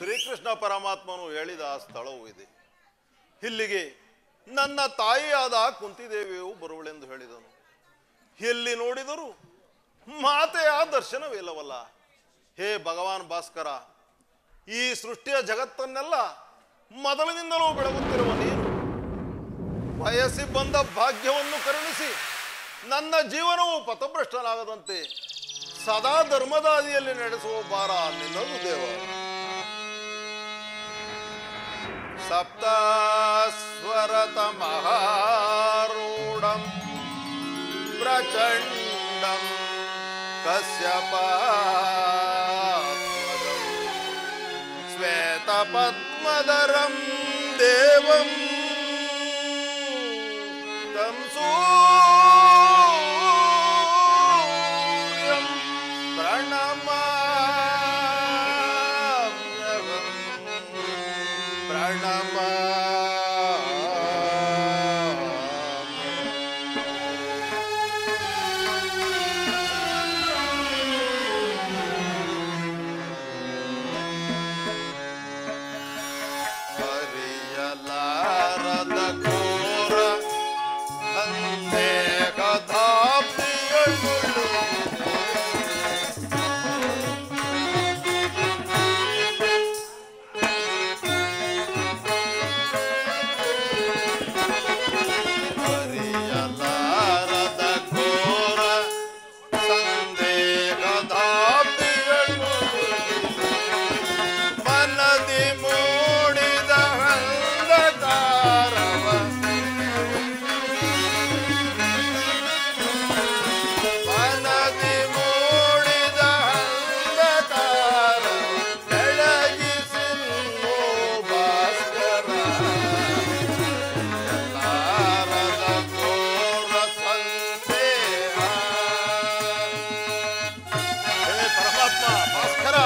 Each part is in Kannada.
ಶ್ರೀಕೃಷ್ಣ ಪರಮಾತ್ಮನು ಹೇಳಿದ ಸ್ಥಳವೂ ಇದೆ. ಇಲ್ಲಿಗೆ ನನ್ನ ತಾಯಿಯಾದ ಕುಂತಿದೇವಿಯು ಬರುವಳೆಂದು ಹೇಳಿದನು. ಎಲ್ಲಿ ನೋಡಿದರೂ ಮಾತೆಯ ದರ್ಶನವಿಲ್ಲವಲ್ಲ. ಹೇ ಭಗವಾನ್ ಭಾಸ್ಕರ, ಈ ಸೃಷ್ಟಿಯ ಜಗತ್ತನ್ನೆಲ್ಲ ಮೊದಲಿನಿಂದಲೂ ಬೆಳಗುತ್ತಿರುವ ನೀನು ಬಯಸಿ ಬಂದ ಭಾಗ್ಯವನ್ನು ಕರುಣಿಸಿ ನನ್ನ ಜೀವನವು ಪಥಭ್ರಷ್ಟನಾಗದಂತೆ ಸದಾ ಧರ್ಮದ ಹಾದಿಯಲ್ಲಿ ನಡೆಸುವ ಭಾರ ನಿನ್ನದು ದೇವ. ಸಪ್ತಸ್ವರತ ಮಹಾರೂಢಂ ಪ್ರಚಂಡಂ ಕಶ್ಯಪಾತ್ಮಜಂ ಶ್ವೇತ ಪದ್ಮಧರಂ ದೇವಂ ತಂ ಸೂರ್ಯಂ ಪ್ರಣಮಾಮ್ಯಹಂ ಹರಿಯಲಾರದ ಘೋರ ಸಂದೇಹದಾಬ್ದಿಗಳು ಹರಿಯಲಾರದ ಘೋರ ಸಂದೇಹದಾಬ್ದಿಗಳು ಮನದಿ ಮೂಡಿದ ಅಂಧಕಾರವ ಮನದಿ ಮೂಡಿದ ಅಂಧಕಾರವ ಬೆಳಗಿಸಿನ್ನು ಭಾಸ್ಕರ ಎಲ್ಲಾರದ ಘೋರ ಸಂದೇಹ. ಹೇ ಪರಮಾತ್ಮ ಭಾಸ್ಕರ,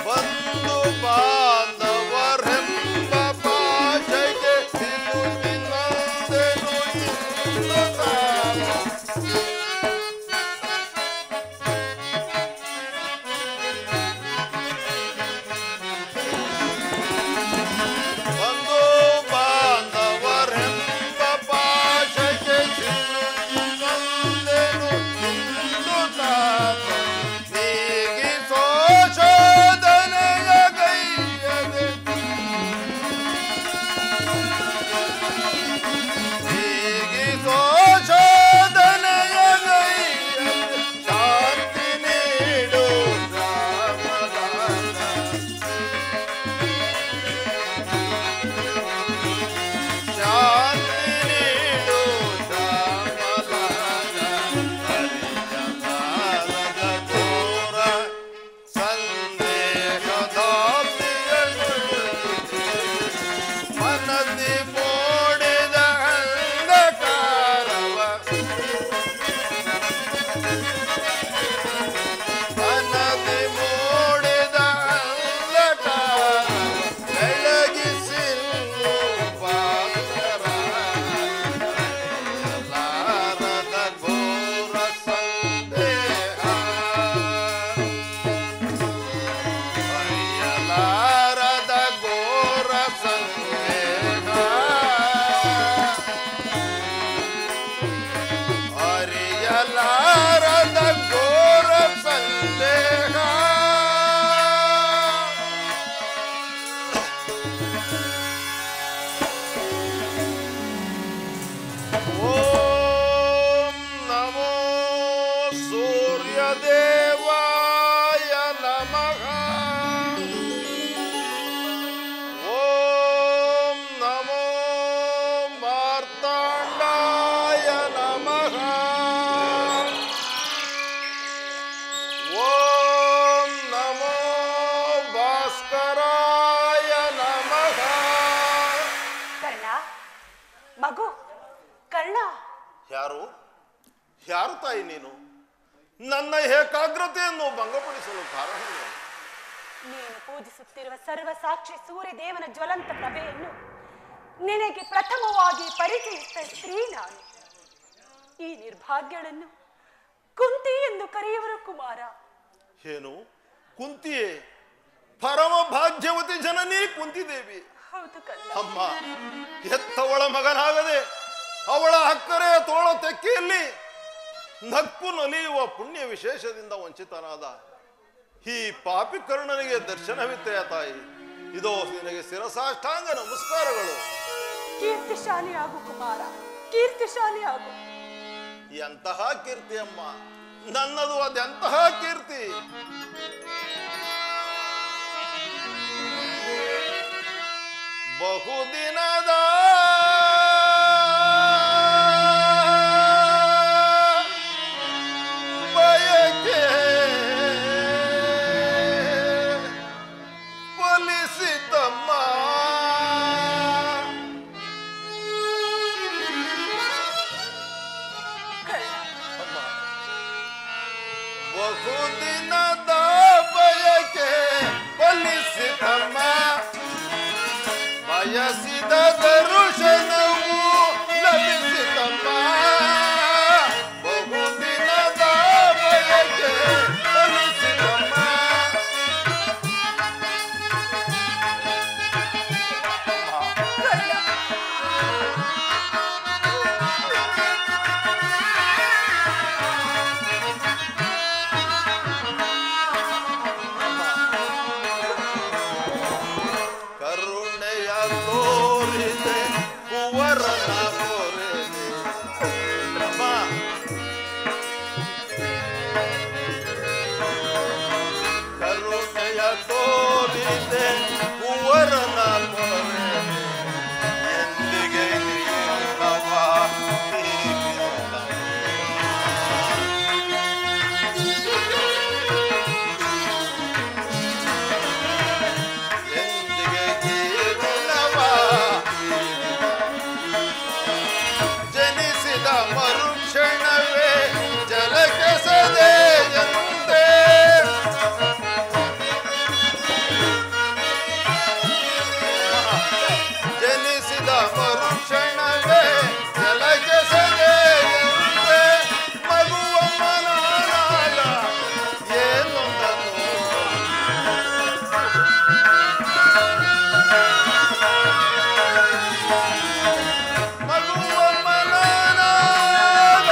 ಬಂಧು ಬಾಂಧವರೆಂಬ ಭಾಷೆಗೆ ಸಿಲುಕಿನಂತೆನು ಇಂದು ಕಾಲ. ಬಂಧು ಬಾಂಧವರೆಂಬ ಭಾಷೆಗೆ ಸಿಲುಕಿನಂತೆನು ಇಂದು ಕಾಲ. ನೀಗಿಸೋ ಶೋಧನೆಯ ಗೈಯದೆ ನೀಗಿಸೋ ಶೋಧನೆಯ ಗೈಯದೆ ಶಾಂತಿ ನೀಡು ರಾಮದಾಸ. ಶಾಂತಿ ನೀಡು ಶ್ಯಾಮಲಾಲ. ಹರಿಯಲಾರದ ಘೋರ ಸಂದೇಹದಾಬ್ದಿಗಳು ಮನದಿ ಮೂಡಿದ ಅಂಧಕಾರವ ಮನದಿ ಮೂಡಿದ ಅಂಧಕಾರವ ಬೆಳಗಿಸಿನ್ನು ಭಾಸ್ಕರ. ಹರಿಯಲಾರದ ಘೋರ ಸಂದೇಹ ಹರಿಯಲಾರದ ಘೋರ ಸಂದೇಹ ಹರಿಯಲಾರದ ಘೋರ ಸಂದೇಹ. ಓಂ ನಮೋ ಸೂರ್ಯದೇವಾಯ ನಮಃ. ಓಂ ನಮೋ ಮಾರ್ತಾಂಡಾಯ ನಮಃ. ಓಂ ನಮೋ ಭಾಸ್ಕರಾಯ ನಮಃ. ಕರ್ಣ, ಮಗು ಕರ್ಣ, ಯಾರು ಯಾರು ತಾಯಿ ನೀನು? ನನ್ನ ಏಕಾಗ್ರತೆಯನ್ನು ಭಂಗಪಡಿಸಲು ಕಾರಣವೇನು? ನೀನು ಪೂಜಿಸುತ್ತಿರುವ ಸರ್ವಸಾಕ್ಷಿ ಸೂರ್ಯದೇವನ ಜ್ವಲಂತ ಪ್ರಭೆಯನ್ನು ನಿನಗೆ ಪ್ರಥಮವಾಗಿ ಪರಿಚಯಿಸಿದ ಸ್ತ್ರೀ ನಾನು. ಈ ನಿರ್ಭಾಗ್ಯಗಳನ್ನು ಕುಂತಿ ಎಂದು ಕರೆಯುವರು ಕುಮಾರ. ಏನು ಕುಂತಿಯೇ? ಪರಮ ಭಾಗ್ಯವತಿ ಜನನಿ ಕುಂತಿದೇವಿ. ಹೌದು ಕಣ್ಣ. ಅಮ್ಮ, ಹೆತ್ತವಳ ಮಗನಾಗದೆ ಅವಳ ಅಕ್ಕರೆಯ ತೋಳ ತೆಕ್ಕೆಯಲ್ಲಿ ನಕ್ಕು ನಲಿಯುವ ಪುಣ್ಯ ವಿಶೇಷದಿಂದ ವಂಚಿತನಾದ ಈ ಪಾಪಿ ಕರ್ಣನಿಗೆ ದರ್ಶನವಿತ್ತೆಯ ತಾಯಿ. ಇದೋ ನಿನಗೆ ಶಿರಸಾಷ್ಟಾಂಗ ನಮಸ್ಕಾರಗಳು. ಕೀರ್ತಿಶಾಲಿ ಆಗು ಕುಮಾರ, ಕೀರ್ತಿಶಾಲಿ ಆಗು. ಎಂತಹ ಕೀರ್ತಿ ಅಮ್ಮ, ನನ್ನದು ಅದೆಂತಹ ಕೀರ್ತಿ. ಬಹುದಿನದ ಬಯಕೆ ಫಲಿಸಿತಮ್ಮ. ಬಹುದಿನದ ಬಯಕೆ ಫಲಿಸಿತಮ್ಮ. ಬಯಸಿದ ದರ್ಶನವು ಲಭಿಸಿತಮ್ಮ. ಬಹುದಿನದ ಬಯಕೆ ಫಲಿಸಿತಮ್ಮ. ಕರುಣೆಯ ತೋರಿದೆ ಕುವರನ ಕೋರಿದೆ. ಅಮ್ಮ, ಕರುಣೆಯ ತೋರಿದೆ ಕುವರನ ಕೋರಿದೆ. ಎಂದಿಗೆ ನೀನವ ಎಂದಿಗೆ ಕೀರುಣವ ಜನಿಸಿದ ಮರುಕ್ಷಣವೇ ಜಲಕೆಸದೆ ಎಂದೇ. ಜನಿಸಿದ ಮರುಕ್ಷಣವೇ ಜಲಕೆಸದೆ ಎಂದೇ. ಮಗುವ ಮನಾನಾಗ ಏನೊಂದನು ಮಗುವ ಮನಾನಾಗ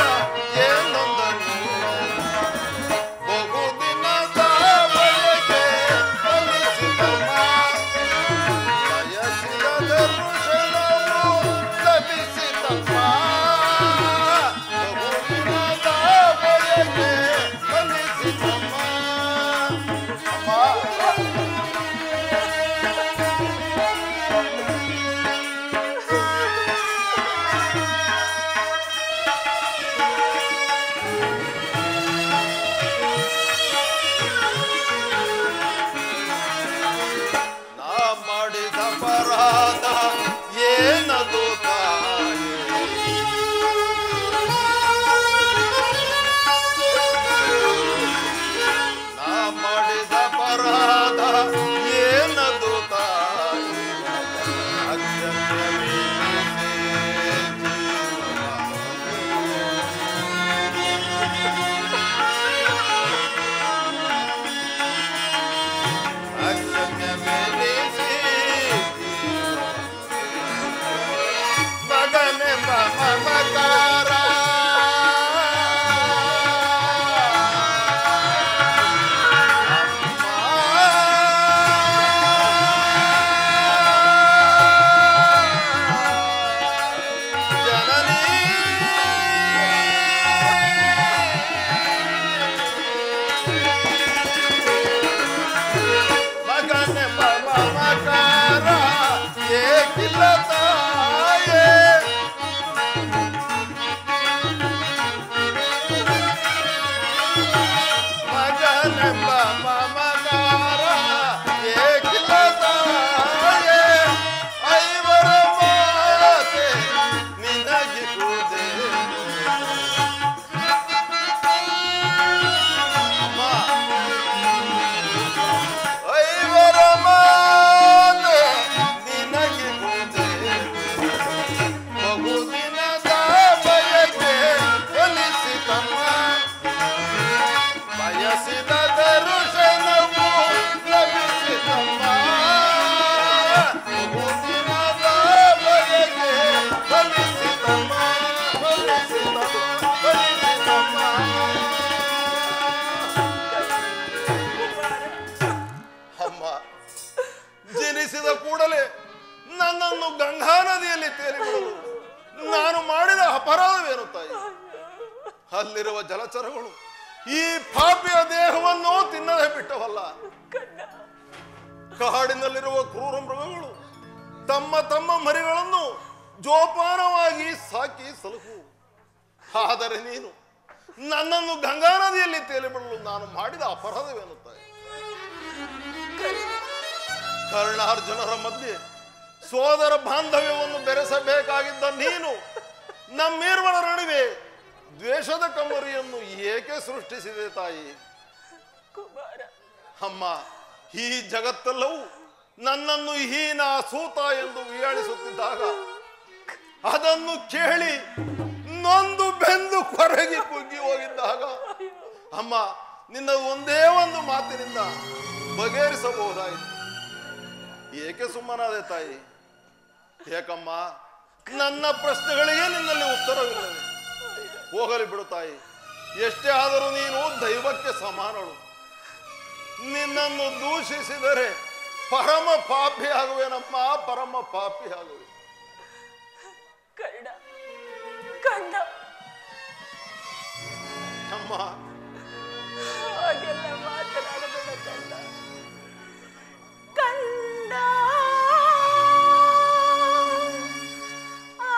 ಅಮ್ಮ, ಜನಿಸಿದ ಕೂಡಲೇ ನನ್ನನ್ನು ಗಂಗಾ ನದಿಯಲ್ಲಿ ತೇಲಿಬಿಡಲು ನಾನು ಮಾಡಿದ ಅಪರಾಧವೇನು ತಾಯಿ? ಅಲ್ಲಿರುವ ಜಲಚರಗಳು ಈ ಪಾಪಿಯ ದೇಹವನ್ನು ತಿನ್ನದೆ ಬಿಟ್ಟವಲ್ಲ. ಕಾಡಿನಲ್ಲಿರುವ ಕ್ರೂರ ಮೃಗಗಳು ತಮ್ಮ ತಮ್ಮ ಮರಿಗಳನ್ನು ಜೋಪಾನವಾಗಿ ಸಾಕಿ ಸಲಹು. ಆದರೆ ನೀನು ನನ್ನನ್ನು ಗಂಗಾ ನದಿಯಲ್ಲಿ ತೇಲಿಬಿಡಲು ನಾನು ಮಾಡಿದ ಅಪರಾಧವೇನು ತಾಯಿ? ಕರ್ಣಾರ್ಜುನರ ಮಧ್ಯೆ ಸೋದರ ಬಾಂಧವ್ಯವನ್ನು ಬೆರೆಸಬೇಕಾಗಿದ್ದ ನೀನು ನಮ್ಮಿರುವರ ನಡುವೆ ದ್ವೇಷದ ಕಮ್ಮರಿಯನ್ನು ಏಕೆ ಸೃಷ್ಟಿಸಿದೆ ತಾಯಿ? ಅಮ್ಮ, ಈ ಜಗತ್ತೆಲ್ಲವೂ ನನ್ನನ್ನು ಹೀನ ಸೂತ ಎಂದು ವಿಯಾಳಿಸುತ್ತಿದ್ದಾಗ ಅದನ್ನು ಕೇಳಿ ನೊಂದು ಬೆಂದು ಕೊರಗಿ ಕುಗ್ಗಿ ಹೋಗಿದ್ದಾಗ ಅಮ್ಮ, ನಿನ್ನ ಒಂದೇ ಒಂದು ಮಾತಿನಿಂದ ಬಗೆಹರಿಸಬಹುದಾಯಿತು. ಏಕೆ ಸುಮ್ಮನಾದೆ ತಾಯಿ? ಏಕಮ್ಮ, ನನ್ನ ಪ್ರಶ್ನೆಗಳಿಗೆ ನಿನ್ನಲ್ಲಿ ಉತ್ತರವಿಲ್ಲದೆ ಹೋಗಲಿ ಬಿಡು ತಾಯಿ. ಎಷ್ಟೇ ಆದರೂ ನೀನು ದೈವಕ್ಕೆ ಸಮಾನಳು. ನಿನ್ನನ್ನು ದೂಷಿಸಿದರೆ ಪರಮ ಪಾಪಿ ಆಗುವೆನಮ್ಮ, ಪರಮ ಪಾಪಿ ಆಗುವೆ. ಅಮ್ಮ, ಹಾಗೆಲ್ಲ ಮಾತನಾಡಬೇಡ ಕಂದ. ಕಂದ ಅಮ್ಮ,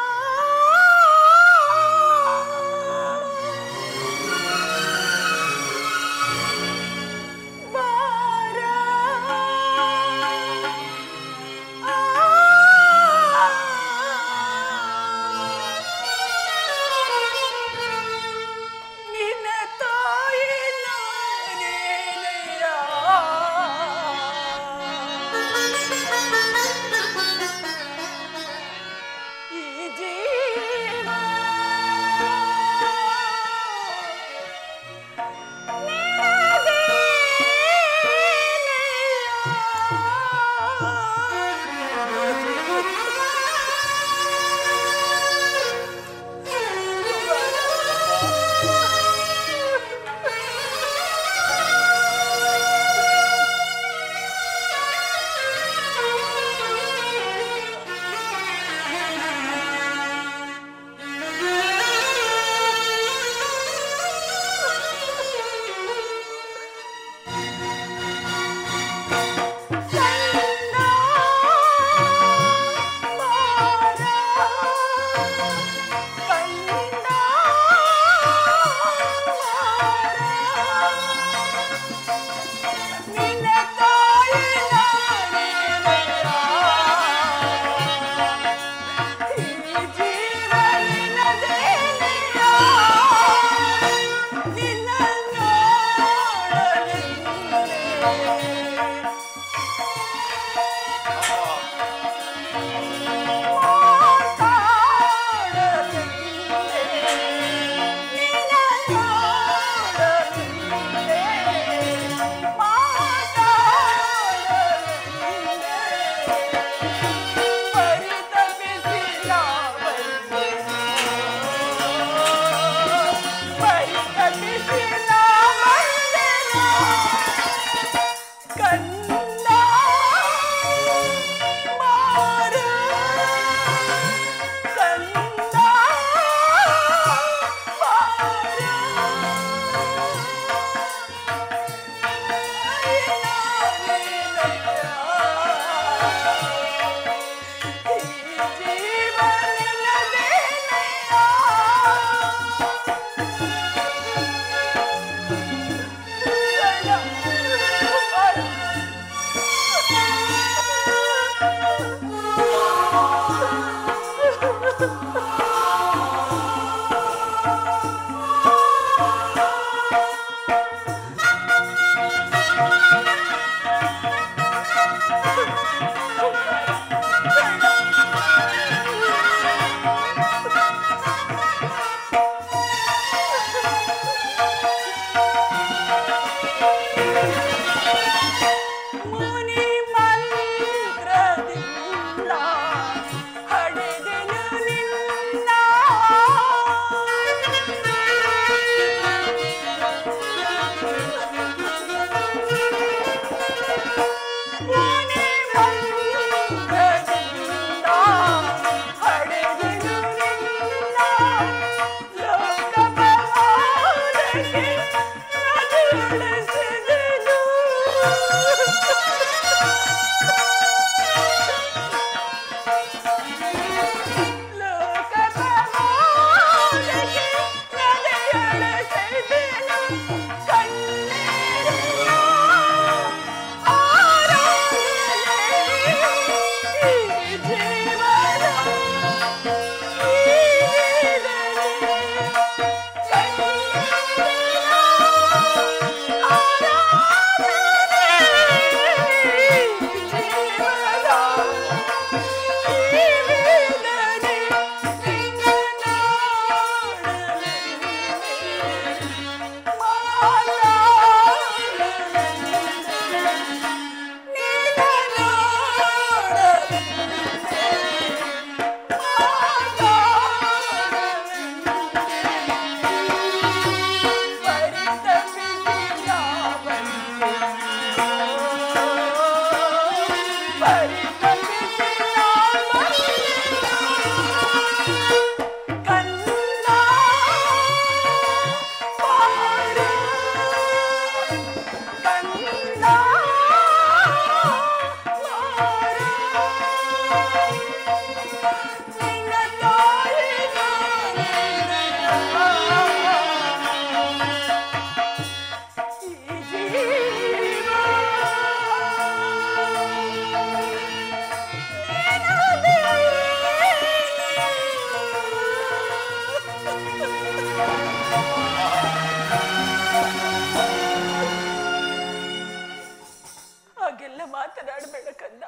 ಹಾಗೆಲ್ಲ ಮಾತನಾಡಬೇಡ ಕಂದ.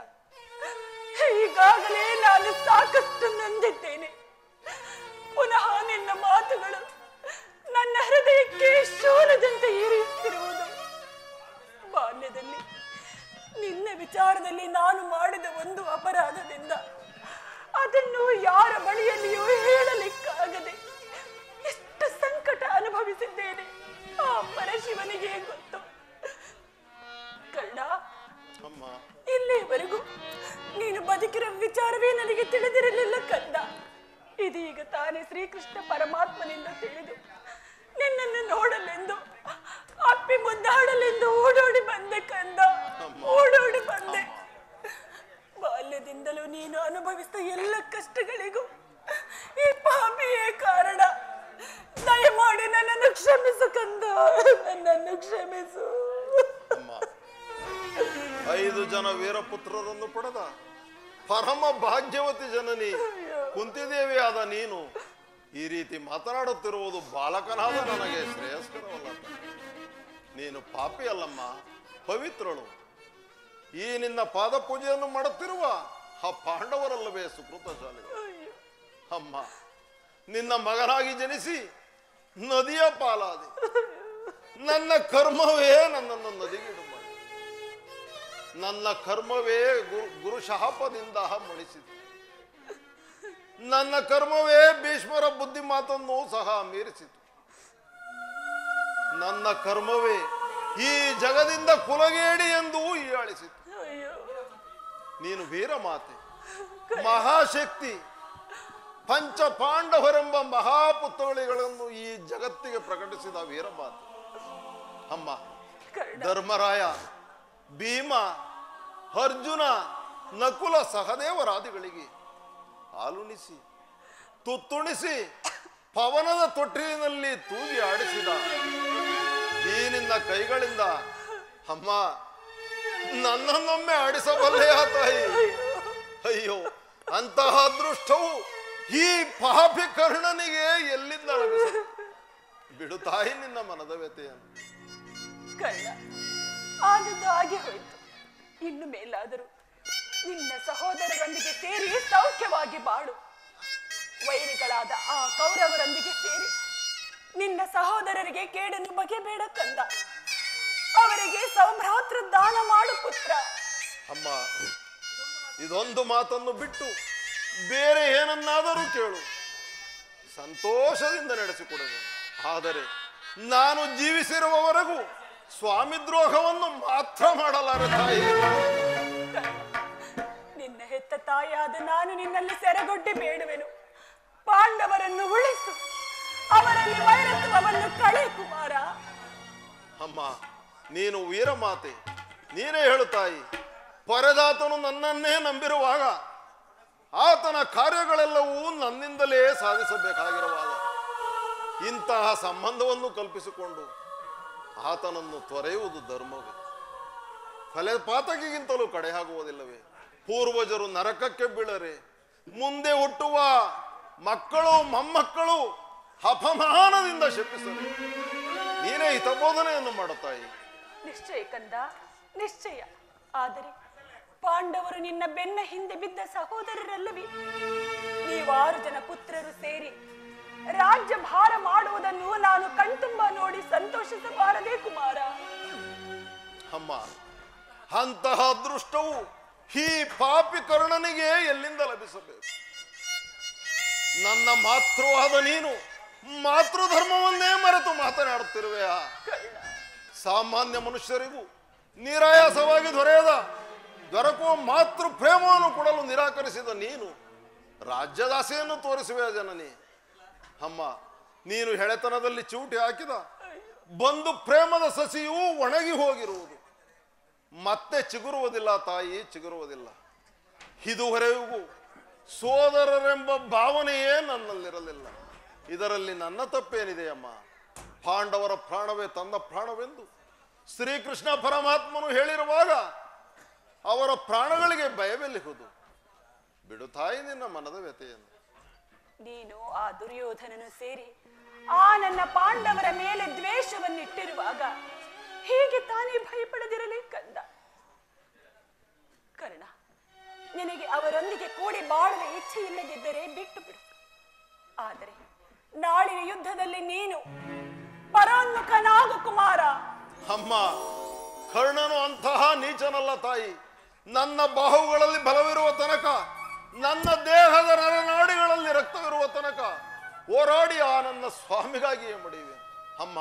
ಈಗಾಗಲೇ ನಾನು ಸಾಕಷ್ಟು ನೊಂದಿದ್ದೇನೆ. ಪುನಃ ನಿನ್ನ ಮಾತುಗಳು ನನ್ನ ಹೃದಯಕ್ಕೆ ಶೂಲದಂತೆ ಏರಿಯುತ್ತಿರುವುದು. ಬಾಲ್ಯದಲ್ಲಿ ನಿನ್ನ ವಿಚಾರದಲ್ಲಿ ನಾನು ಮಾಡಿದ ಒಂದು ಅಪರಾಧದಿಂದ ಅದನ್ನು ಯಾರ ಬಳಿಯಲ್ಲಿಯೂ ಹೇಳಲಿಕ್ಕಾಗದೆ ಎಷ್ಟು ಸಂಕಟ ಅನುಭವಿಸಿದ್ದೇನೆ ಆ ಪರಶಿವನಿಗೆ ಗೊತ್ತು. ಕರ್ಣ, ಇಲ್ಲಿಯವರೆಗೂ ನೀನು ಬದುಕಿರೋ ವಿಚಾರವೇ ನನಗೆ ತಿಳಿದಿರಲಿಲ್ಲ ಕಂದ. ಇದೀಗ ತಾನೇ ಶ್ರೀಕೃಷ್ಣ ಪರಮಾತ್ಮನಿಂದ ತಿಳಿದು ನಿನ್ನನ್ನು ನೋಡಲೆಂದು ಅಪ್ಪಿ ಮುದ್ದಾಡಲೆಂದು ಓಡೋಡಿ ಬಂದೆ ಕಂದ, ಓಡೋಡಿ ಬಂದೆ. ಬಾಲ್ಯದಿಂದಲೂ ನೀನು ಅನುಭವಿಸಿದ ಎಲ್ಲ ಕಷ್ಟಗಳಿಗೂ ಈ ಪಾಪಿಯೇ ಕಾರಣ. ದಯಮಾಡಿ ನನ್ನನ್ನು ಕ್ಷಮಿಸು ಕಂದ, ನನ್ನನ್ನು ಕ್ಷಮಿಸು. 5 ಜನ ವೀರಪುತ್ರರನ್ನು ಪಡೆದ ಪರಮ ಭಾಗ್ಯವತಿ ಜನನಿ ಕುಂತಿದೇವಿಯಾದ ನೀನು ಈ ರೀತಿ ಮಾತನಾಡುತ್ತಿರುವುದು ಬಾಲಕನಾದ ನನಗೆ ಶ್ರೇಯಸ್ಕರವಲ್ಲ. ನೀನು ಪಾಪಿ ಅಲ್ಲಮ್ಮ, ಪವಿತ್ರಳು. ಈ ನಿನ್ನ ಪಾದ ಪೂಜೆಯನ್ನು ಮಾಡುತ್ತಿರುವ ಆ ಪಾಂಡವರಲ್ಲವೇ ಸುಕೃತಶಾಲಿ. ಅಮ್ಮ, ನಿನ್ನ ಮಗನಾಗಿ ಜನಿಸಿ ನದಿಯ ಪಾಲಾದೆ. ನನ್ನ ಕರ್ಮವೇ ನನ್ನನ್ನು ನದಿಗಿಡು ಮಾಡಿ, ನನ್ನ ಕರ್ಮವೇ ಗುರು ಶಾಪದಿಂದ ಮುಣಿಸಿತು. ನನ್ನ ಕರ್ಮವೇ ಭೀಷ್ಮರ ಬುದ್ಧಿ ಮಾತನ್ನು ಸಹ ಮೀರಿಸಿತು. ನನ್ನ ಕರ್ಮವೇ ಈ ಜಗದಿಂದ ಕುಲಗೇಡಿ ಎಂದು ಹೀಯಾಳಿಸಿತು. ನೀನು ವೀರಮಾತೆ, ಮಹಾಶಕ್ತಿ, ಪಂಚ ಪಾಂಡವರೆಂಬ ಮಹಾಪುತ್ರಿಗಳನ್ನು ಈ ಜಗತ್ತಿಗೆ ಪ್ರಕಟಿಸಿದ ವೀರಮಾತೆ. ಅಮ್ಮ, ಧರ್ಮರಾಯ, ಭೀಮ, ಅರ್ಜುನ, ನಕುಲ ಸಹದೇವರಾದಿಗಳಿಗೆ ಹಾಲುಣಿಸಿ ತುತ್ತುಣಿಸಿ ಪವನದ ತೊಟ್ಟಿಲಿನಲ್ಲಿ ತೂಗಿ ಆಡಿಸಿದ ಈ ನಿನ್ನ ಕೈಗಳಿಂದ ಅಮ್ಮ ನನ್ನನ್ನೊಮ್ಮೆ ಆಡಿಸಬಲ್ಲೆಯ ತಾಯಿ. ಅಯ್ಯೋ, ಅಂತಹ ಅದೃಷ್ಟವು ಈ ಪಾಪಿ ಕರ್ಣನಿಗೆ ಎಲ್ಲಿಂದ ಲಭಿಸಿತು? ಬಿಡು ತಾಯಿ ನಿನ್ನ ಮನದ ವ್ಯತೆಯನ್ನು. ಕರ್ಣ, ಆದದ್ದು ಹಾಗೆ ಹೋಯಿತು. ಇನ್ನು ಮೇಲಾದರೂ ನಿನ್ನ ಸಹೋದರರೊಂದಿಗೆ ಸೇರಿ ಸೌಖ್ಯವಾಗಿ ಬಾಳು. ವೈರಿಗಳಾದ ಆ ಕೌರವರೊಂದಿಗೆ ಸೇರಿ ನಿನ್ನ ಸಹೋದರರಿಗೆ ಕೇಡನ್ನು ಬಗೆಬೇಡ ಕಂದ. ಅವರಿಗೆ ಸೌಭ್ರಾತೃ ದಾನ ಮಾಡು ಪುತ್ರ. ಅಮ್ಮ, ಇದೊಂದು ಮಾತನ್ನು ಬಿಟ್ಟು ಬೇರೆ ಏನನ್ನಾದರೂ ಕೇಳು, ಸಂತೋಷದಿಂದ ನಡೆಸಿಕೊಡುವೆ. ಆದರೆ ನಾನು ಜೀವಿಸಿರುವವರೆಗೂ ಸ್ವಾಮಿ ದ್ರೋಹವನ್ನು ಮಾತ್ರ ಮಾಡಲಾರೆ ತಾಯಿ. ನಿನ್ನ ಹೆತ್ತ ತಾಯಿಯಾದ ನಾನು ನಿನ್ನಲ್ಲಿ ಸೆರೆಗೊಡ್ಡಿ ಬೇಡುವೆನು. ಪಾಂಡವರನ್ನು ಉಳಿಸು, ಅವರಲ್ಲಿ ವೈರತ್ವವನ್ನು ಕಳೆ ಕುಮಾರ. ಅಮ್ಮ, ನೀನು ವೀರಮಾತೆ, ನೀನೇ ಹೇಳು ತಾಯಿ. ಪರದಾತನು ನನ್ನನ್ನೇ ನಂಬಿರುವಾಗ, ಆತನ ಕಾರ್ಯಗಳೆಲ್ಲವೂ ನನ್ನಿಂದಲೇ ಸಾಧಿಸಬೇಕಾಗಿರುವಾಗ ಇಂತಹ ಸಂಬಂಧವನ್ನು ಕಲ್ಪಿಸಿಕೊಂಡು ಆತನನ್ನು ತೊರೆಯುವುದು ಧರ್ಮವೇ? ಫಲಪಾತಕಿಗಿಂತಲೂ ಕಡೆಯಾಗುವುದಿಲ್ಲವೇ? ಪೂರ್ವಜರು ನರಕಕ್ಕೆ ಬೀಳರೆ ಮುಂದೆ ಹುಟ್ಟುವ ಮಕ್ಕಳು ಮೊಮ್ಮಕ್ಕಳು ಅಪಮಾನದಿಂದ ಶಪಿಸಲಿ. ನೀನೇ ಹಿತಬೋಧನೆಯನ್ನು ಮಾಡುತ್ತಾಯಿ. ನಿಶ್ಚಯ ಕಂದ, ನಿಶ್ಚಯ. ಆದರೆ ಪಾಂಡವರು ನಿನ್ನ ಬೆನ್ನ ಹಿಂದೆ ಬಿದ್ದ ಸಹೋದರರಲ್ಲವೇ? 6 ಜನ ಪುತ್ರರು ಸೇರಿ ರಾಜ್ಯ ಭಾರ ಮಾಡುವುದನ್ನು ನಾನು ಕಣ್ತುಂಬ ನೋಡಿ ಸಂತೋಷಿಸಬಾರದೇ ಕುಮಾರ? ಅಮ್ಮ, ಅಂತಹ ಅದೃಷ್ಟವು ಈ ಪಾಪಿ ಕರ್ಣನಿಗೆ ಎಲ್ಲಿಂದ ಲಭಿಸಬೇಕು? ನನ್ನ ಮಾತೃವಾದ ನೀನು ಮಾತೃಧರ್ಮವನ್ನೇ ಮರೆತು ಮಾತನಾಡುತ್ತಿರುವೆಯಾ? ಸಾಮಾನ್ಯ ಮನುಷ್ಯರಿಗೂ ನಿರಾಯಾಸವಾಗಿ ದೊರಕುವ ಮಾತೃ ಪ್ರೇಮವನ್ನು ಕೊಡಲು ನಿರಾಕರಿಸಿದ ನೀನು ರಾಜ್ಯದಾಸೆಯನ್ನು ತೋರಿಸುವೆ ಜನನಿ. ಅಮ್ಮ, ನೀನು ಹೆಳೆತನದಲ್ಲಿ ಚೂಟಿ ಹಾಕಿದ ಬಂದು ಪ್ರೇಮದ ಸಸಿಯೂ ಒಣಗಿ ಹೋಗಿರುವುದು. ಮತ್ತೆ ಚಿಗುರುವುದಿಲ್ಲ ತಾಯಿ, ಚಿಗುರುವುದಿಲ್ಲ. ಇದುವರೆಗೂ ಸೋದರರೆಂಬ ಭಾವನೆಯೇ ನನ್ನಲ್ಲಿರಲಿಲ್ಲ. ಇದರಲ್ಲಿ ನನ್ನ ತಪ್ಪೇನಿದೆ ಅಮ್ಮ? ಪಾಂಡವರ ಪ್ರಾಣವೇ ತನ್ನ ಪ್ರಾಣವೆಂದು ಶ್ರೀಕೃಷ್ಣ ಪರಮಾತ್ಮನು ಹೇಳಿರುವಾಗ ಅವರ ಪ್ರಾಣಗಳಿಗೆ ಭಯವೆಲ್ಲಿಹುದು? ಬಿಡು ತಾಯಿ ನಿನ್ನ ಮನದ ವ್ಯತೆಯನ್ನು. ನೀನು ಆ ದುರ್ಯೋಧನನು ಸೇರಿ ಪಾಂಡವರ ಮೇಲೆ ದ್ವೇಷವನ್ನಿಟ್ಟಿರುವಾಗ ಹೀಗೆ ತಾನೇ ಭಯಪಡದಿರಲಿ ಕಂದ. ಕರ್ಣ, ನಿನಗೆ ಅವರೊಂದಿಗೆ ಕೂಡಿ ಬಾಳುವ ಇಚ್ಛೆ ಇಲ್ಲದಿದ್ದರೆ ಬಿಟ್ಟು ಬಿಡು. ಆದರೆ ನಾಳಿನ ಯುದ್ಧದಲ್ಲಿ ನೀನು ಪರೋನ್ಮುಖನಾಗು ಕುಮಾರ. ಅಮ್ಮ, ಕರ್ಣನು ಅಂತಹ ನೀಚನಲ್ಲ ತಾಯಿ. ನನ್ನ ಬಾಹುಗಳಲ್ಲಿ ಬಲವಿರುವ ತನಕ, ನನ್ನ ದೇಹದ ನರನಾಡಿಗಳಲ್ಲಿ ರಕ್ತವಿರುವ ತನಕ ಹೋರಾಡಿ ಆ ನನ್ನ ಸ್ವಾಮಿಗಾಗಿಯೇ ಮಡಿವೆ. ಅಮ್ಮ,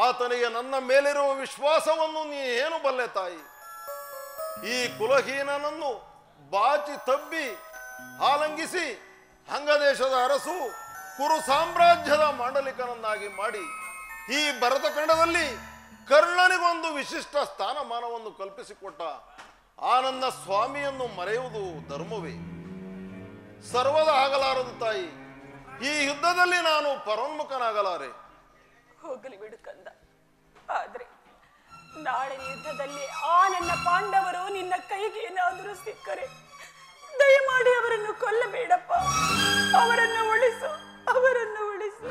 ಆತನಿಗೆ ನನ್ನ ಮೇಲಿರುವ ವಿಶ್ವಾಸವನ್ನು ನೀ ಏನು ಬಲ್ಲೆ ತಾಯಿ? ಈ ಕುಲಹೀನನನ್ನು ಬಾಚಿ ತಬ್ಬಿ ಆಲಂಗಿಸಿ ಅಂಗದೇಶದ ಅರಸು ಕುರು ಸಾಮ್ರಾಜ್ಯದ ಮಾಂಡಲಿಕನನ್ನಾಗಿ ಮಾಡಿ ಈ ಭರತಖಂಡದಲ್ಲಿ ಕರ್ಣನಿಗೊಂದು ವಿಶಿಷ್ಟ ಸ್ಥಾನಮಾನವನ್ನು ಕಲ್ಪಿಸಿಕೊಟ್ಟ ಆ ನನ್ನ ಸ್ವಾಮಿಯನ್ನು ಮರೆಯುವುದು ಧರ್ಮವೇ? ಸರ್ವದ ಆಗಲಾರದು ತಾಯಿ. ಈ ಯುದ್ಧದಲ್ಲಿ ನಾನು ಪರೋನ್ಮುಖನಾಗಲಾರೆ. ಹೋಗಲಿ ಬಿಡು ಕಂದ. ಆದ್ರೆ ನಾಳೆ ಯುದ್ಧದಲ್ಲಿ ಆ ನನ್ನ ಪಾಂಡವರು ನಿನ್ನ ಕೈಗೆ ಏನಾದರೂ ಸಿಕ್ಕರೆ ದಯಮಾಡಿ ಅವರನ್ನು ಕೊಲ್ಲಬೇಡಪ್ಪ. ಅವರನ್ನು ಉಳಿಸು, ಅವರನ್ನು ಉಳಿಸು.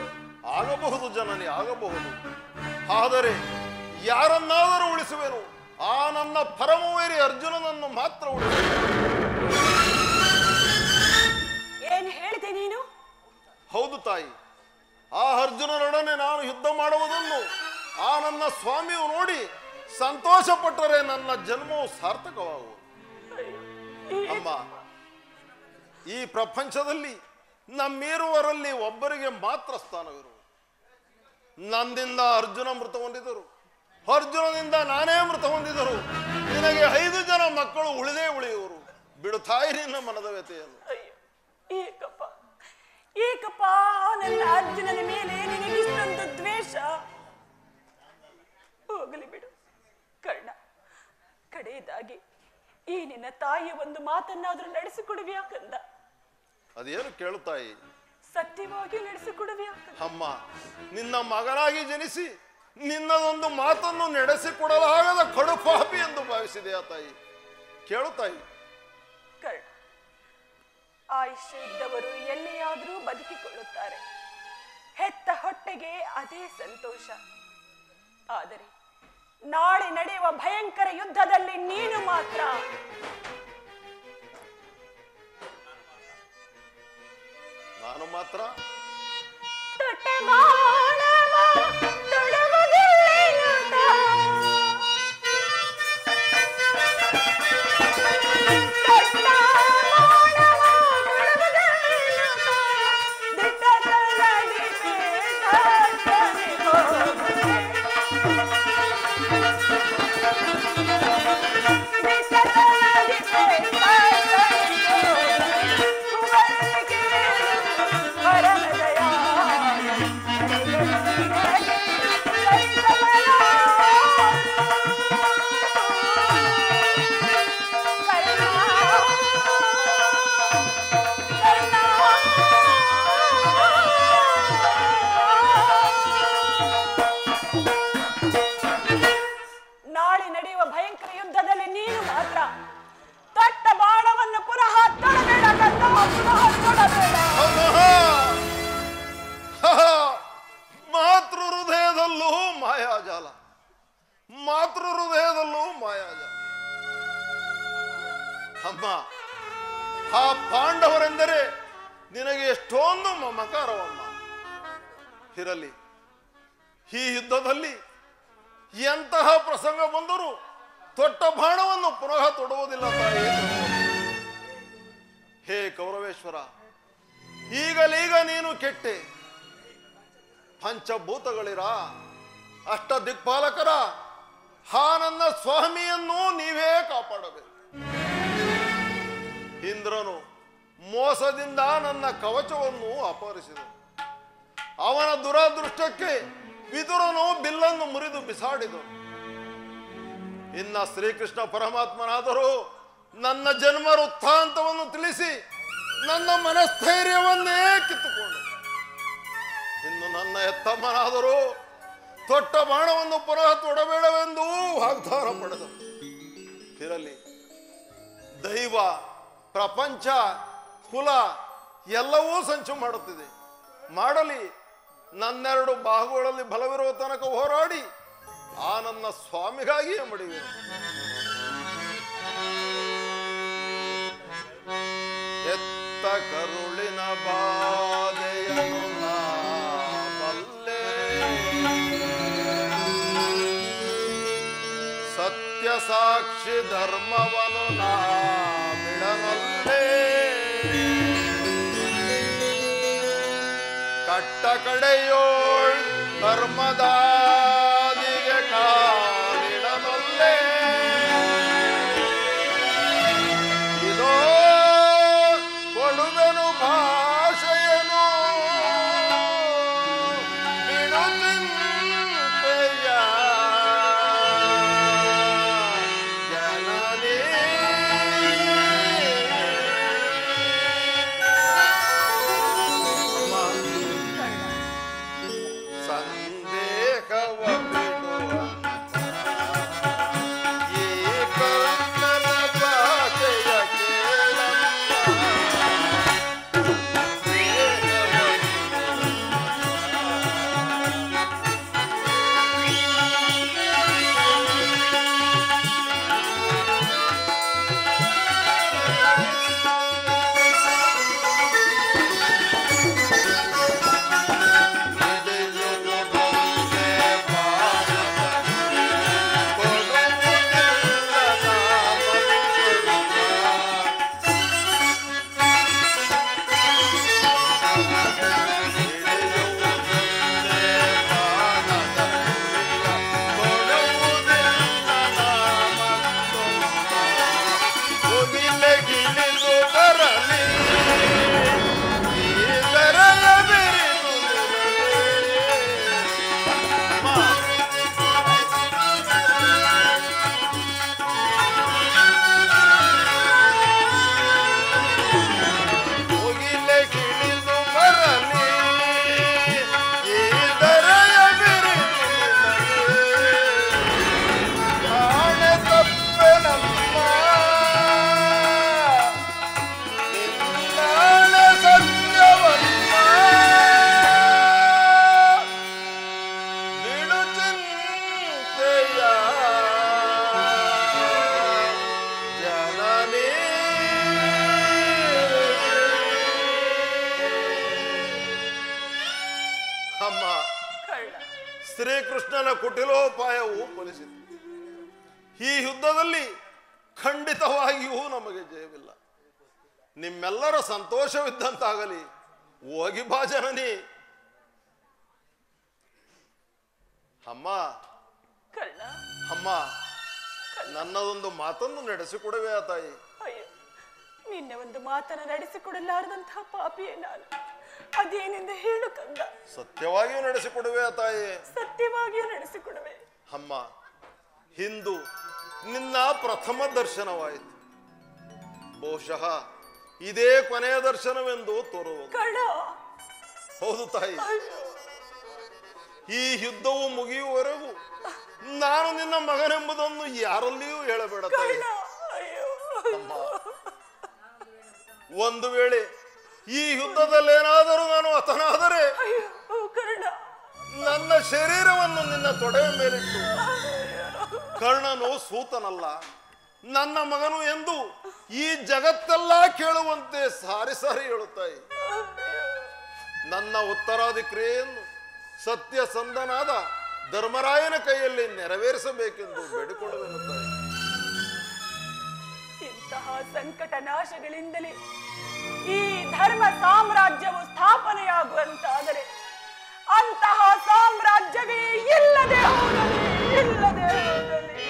ಆಗಬಹುದು ಜನನಿ, ಆಗಬಹುದು. ಆದರೆ ಯಾರನ್ನಾದರೂ ಉಳಿಸುವೆನು. ಆ ನನ್ನ ಪರಮವೈರಿ ಅರ್ಜುನನನ್ನು ಮಾತ್ರ ಉಳಿಸುವೆನು. ಏನು ಹೇಳಿದೆ ನೀನು? ಹೌದು ತಾಯಿ, ಆ ಅರ್ಜುನನೊಡನೆ ನಾನು ಯುದ್ಧ ಮಾಡುವುದನ್ನು ಆ ನನ್ನ ಸ್ವಾಮಿಯು ನೋಡಿ ಸಂತೋಷ ಪಟ್ಟರೆ ನನ್ನ ಜನ್ಮವು ಸಾರ್ಥಕವಾಗುವುದು. ಅಮ್ಮ, ಈ ಪ್ರಪಂಚದಲ್ಲಿ ನಮ್ಮಿರುವರಲ್ಲಿ ಒಬ್ಬರಿಗೆ ಮಾತ್ರ ಸ್ಥಾನವಿರುವುದು. ನನ್ನಿಂದ ಅರ್ಜುನ ಮೃತ ಹೊಂದಿದರು, ಅರ್ಜುನನಿಂದ ನಾನೇ ಮೃತ ಹೊಂದಿದರು. ನಿನಗೆ 5 ಜನ ಮಕ್ಕಳು ಉಳಿದೇ ಉಳಿಯುವರು. ಬಿಡು ತಾಯಿ ನಿನ್ನ ಮನದ ವ್ಯತೆಯನ್ನು. ಏಕಪ್ಪ, ಏಕಪ್ಪ, ನನ್ನ ಅರ್ಜುನನ ಮೇಲೆ ನಿನಗಿಷ್ಟೊಂದು ದ್ವೇಷ. ಹೋಗಲಿ ಬಿಡು ಕರ್ಣ. ಕಡೆಯದಾಗಿ ಈ ನಿನ್ನ ತಾಯಿಯ ಒಂದು ಮಾತನ್ನಾದ್ರೂ ನಡೆಸಿಕೊಡುವಿಯಾ ಕಂದ? ಅದೇನು ಕೇಳುತ್ತಾಯಿ? ಸತ್ಯವಾಗಿ ನಡೆಸಿಕೊಡುವಿಯಾ? ಅಮ್ಮ, ನಿನ್ನ ಮಗನಾಗಿ ಜನಿಸಿ ನಿನ್ನದೊಂದು ಮಾತನ್ನು ನಡೆಸಿಕೊಡಲಾಗದ ಕಡುಪಾಪಿ ಎಂದು ಭಾವಿಸಿದೆಯಾ ತಾಯಿ? ಕೇಳುತ್ತಾಯಿ? ಕರ್ಣ, ಆಯುಷ್ಯ ಇದ್ದವರು ಎಲ್ಲಿಯಾದರೂ ಬದುಕಿಕೊಳ್ಳುತ್ತಾರೆ. ಹೆತ್ತ ಹೊಟ್ಟೆಗೆ ಅದೇ ಸಂತೋಷ. ಆದರೆ ನಾಳೆ ನಡೆಯುವ ಭಯಂಕರ ಯುದ್ಧದಲ್ಲಿ ನೀನು ಮಾತ್ರ ನಾನು ಮಾತ್ರ ಮಾತೃ ಹೃದಯದಲ್ಲೂ ಮಾಯಾಜಾಲ, ಮಾತೃ ಹೃದಯದಲ್ಲೂ ಮಾಯಾಜಾಲ. ಅಮ್ಮ, ಆ ಪಾಂಡವರೆಂದರೆ ನಿನಗೆ ಎಷ್ಟೊಂದು ಮಮಕಾರವಮ್ಮ. ಇರಲಿ, ಈ ಯುದ್ಧದಲ್ಲಿ ಎಂತಹ ಪ್ರಸಂಗ ಬಂದರೂ ತೊಟ್ಟ ಬಾಣವನ್ನು ಪುನಃ ತೊಡುವುದಿಲ್ಲ ತಾಯಿ. ಹೇ ಕೌರವೇಶ್ವರ, ಈಗಲೀಗ ನೀನು ಕೆಟ್ಟೆ. ಪಂಚಭೂತಗಳಿರ, ಅಷ್ಟ ದಿಕ್ಪಾಲಕರ ಆ ನನ್ನ ಸ್ವಾಮಿಯನ್ನು ನೀವೇ ಕಾಪಾಡಬೇಕು. ಇಂದ್ರನು ಮೋಸದಿಂದ ನನ್ನ ಕವಚವನ್ನು ಅಪಹರಿಸಿದನು. ಅವನ ದುರದೃಷ್ಟಕ್ಕೆ ವಿದುರನು ಬಿಲ್ಲನ್ನು ಮುರಿದು ಬಿಸಾಡಿದನು. ಇನ್ನ ಶ್ರೀಕೃಷ್ಣ ಪರಮಾತ್ಮನಾದರೂ ನನ್ನ ಜನ್ಮ ವೃತ್ತಾಂತವನ್ನು ತಿಳಿಸಿ ನನ್ನ ಮನಸ್ಥೈರ್ಯವನ್ನೇ ಕಿತ್ತುಕೊಂಡು, ಇನ್ನು ನನ್ನ ಎತ್ತಮ್ಮನಾದರೂ ತೊಟ್ಟ ಬಾಣವನ್ನು ಪುನಃ ತೊಡಬೇಡವೆಂದು ವಾಗ್ದಾನ ಪಡೆದನು. ಇರಲಿ, ದೈವ, ಪ್ರಪಂಚ, ಕುಲ ಎಲ್ಲವೂ ಸಂಚು ಮಾಡುತ್ತಿದೆ. ಮಾಡಲಿ, ನನ್ನೆರಡು ಬಾಹುಗಳಲ್ಲಿ ಬಲವಿರುವ ತನಕ ಹೋರಾಡಿ ಆ ನನ್ನ ಸ್ವಾಮಿಗಾಗಿಯೇ ಮಡಿಯುವೆನು. ಎತ್ತ ಕರುಳಿನ ಬಾಧೆಯನ್ನು ನಾ ಬಲ್ಲೆ, ಸತ್ಯ ಸಾಕ್ಷಿ ಧರ್ಮವನು ನಾ ಬಿಡನಲ್ಲೇ, ಕಟ್ಟ ಕಡೆಯೋಳ್ ಧರ್ಮದಾದಿಗೆ ಕಾಲಿಡನಲ್ಲೇ, ಇದೋ ಕೊಡುವೆನು ಭಾಷೆಯನು ಬಿಡುತ್ತಿಂತೆಯ ಜನನೇ. ಸಂದೇಹವ ಬಿಡುವಂತ ಈ ಕನ್ನಡ ಭಾಷೆಯ ಕೇಳಮ್ಮ, ಅಮ್ಮ, ಶ್ರೀಕೃಷ್ಣನ ಕುಟಿಲೋಪಾಯವು ಫಲಿಸಿತು. ಈ ಯುದ್ಧದಲ್ಲಿ ಖಂಡಿತವಾಗಿಯೂ ನಮಗೆ ಜಯವಿಲ್ಲ. ನಿಮ್ಮೆಲ್ಲರ ಸಂತೋಷವಿದ್ದಂತಾಗಲಿ. ಹೋಗಿ ಬಾ ಜನನಿ. ಅಮ್ಮ ಅಮ್ಮ, ನನ್ನದೊಂದು ಮಾತನ್ನು ನಡೆಸಿಕೊಡುವೆ ಆ ತಾಯಿ. ನಿನ್ನೆ ಒಂದು ಮಾತನ್ನು ನಡೆಸಿಕೊಡಲಾರದಂತಹ ಪಾಪಿಯೇ ನಾನು. ಅದೇನೆಂದು ಹೇಳು ಕಂದ. ಸತ್ಯವಾಗಿಯೂ ನಡೆಸಿಕೊಡುವೆ ಆ ತಾಯಿ. ಸತ್ಯವಾಗಿಯೂ ನಡೆಸಿಕೊಡುವೆ. ಅಮ್ಮ, ಹಿಂದು ನಿನ್ನ ಪ್ರಥಮ ದರ್ಶನವಾಯಿತು. ಬಹುಶಃ ಇದೇ ಕೊನೆಯ ದರ್ಶನವೆಂದು ತೋರುವುದು. ಹೌದು ತಾಯಿ. ಈ ಯುದ್ಧವು ಮುಗಿಯುವವರೆಗೂ ನಾನು ನಿನ್ನ ಮಗನೆಂಬುದನ್ನು ಯಾರಲ್ಲಿಯೂ ಹೇಳಬೇಡ ತಾಯಿ. ಅಮ್ಮ, ಒಂದು ವೇಳೆ ಈ ಯುದ್ಧದಲ್ಲೇನಾದರೂ ನಾನು ಹತನಾದರೆ ನನ್ನ ಶರೀರವನ್ನು ನಿನ್ನ ತೊಡೆಯ ಮೇಲಿಟ್ಟು, ಕರ್ಣನು ಸೂತನಲ್ಲ, ನನ್ನ ಮಗನು ಎಂದು ಈ ಜಗತ್ತೆಲ್ಲ ಕೇಳುವಂತೆ ಸಾರಿ ಸಾರಿ ಹೇಳುತ್ತಾಯಿ. ನನ್ನ ಉತ್ತರಾದಿ ಕ್ರಿಯೆಯನ್ನು ಸತ್ಯಸಂಧನಾದ ಧರ್ಮರಾಯನ ಕೈಯಲ್ಲಿ ನೆರವೇರಿಸಬೇಕೆಂದು ಬೇಡಿಕೊಳ್ಳುವೆನು ತಾಯಿ. ಇಂತಹ ಸಂಕಟ ನಾಶಗಳಿಂದಲೇ ಈ ಧರ್ಮ ಸಾಮ್ರಾಜ್ಯವು ಸ್ಥಾಪನೆಯಾಗುವಂತಾದರೆ ಅಂತಹ ಸಾಮ್ರಾಜ್ಯವೇ ಇಲ್ಲದೆ ಹೋಗಲಿ, ಇಲ್ಲದೆ ಹೋಗಲಿ.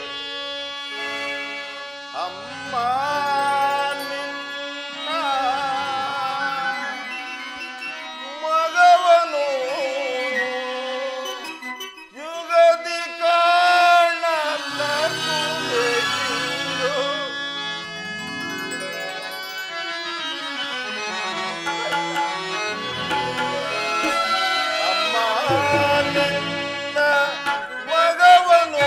ಅಮ್ಮ, ನಿನ್ನ ಮಗವನು ಯುಗದಿ ಕಾಣಲೇಕಿಂದು. ಅಮ್ಮ, ನಿನ್ನ ಮಗವನು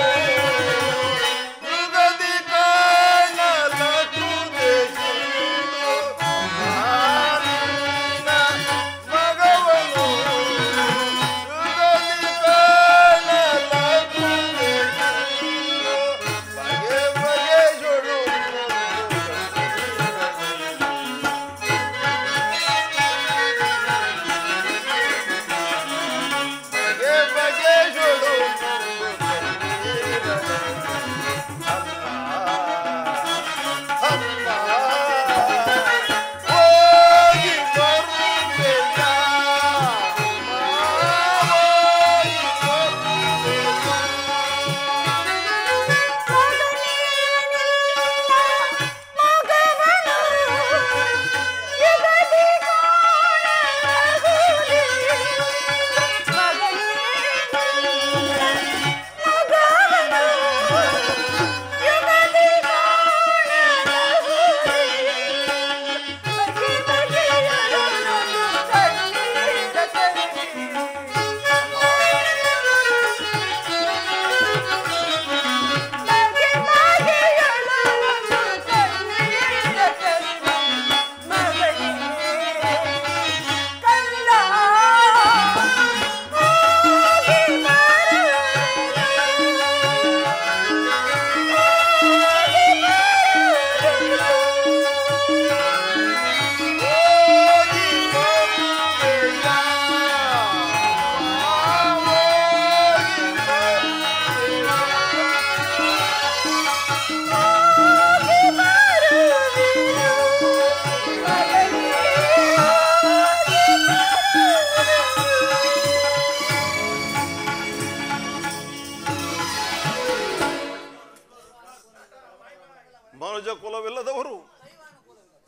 ರಾಜಕುಲವಿಲ್ಲದವರು,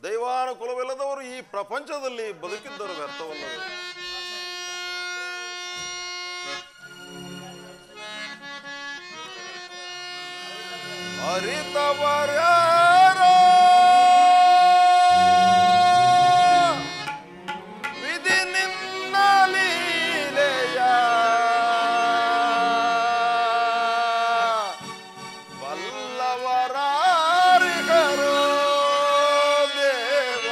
ದೈವಾನುಕುಲವಿಲ್ಲದವರು ಈ ಪ್ರಪಂಚದಲ್ಲಿ ಬದುಕಿದ್ದರು ವ್ಯರ್ಥವಲ್ಲವೇ? ಅರಿತವರ್ಯಾರೋ ವಿಧಿ ನಿನ್ನ ಲೀಲೆಯ ಬಲ್ಲವರಾರಿಗರೋ ದೇವ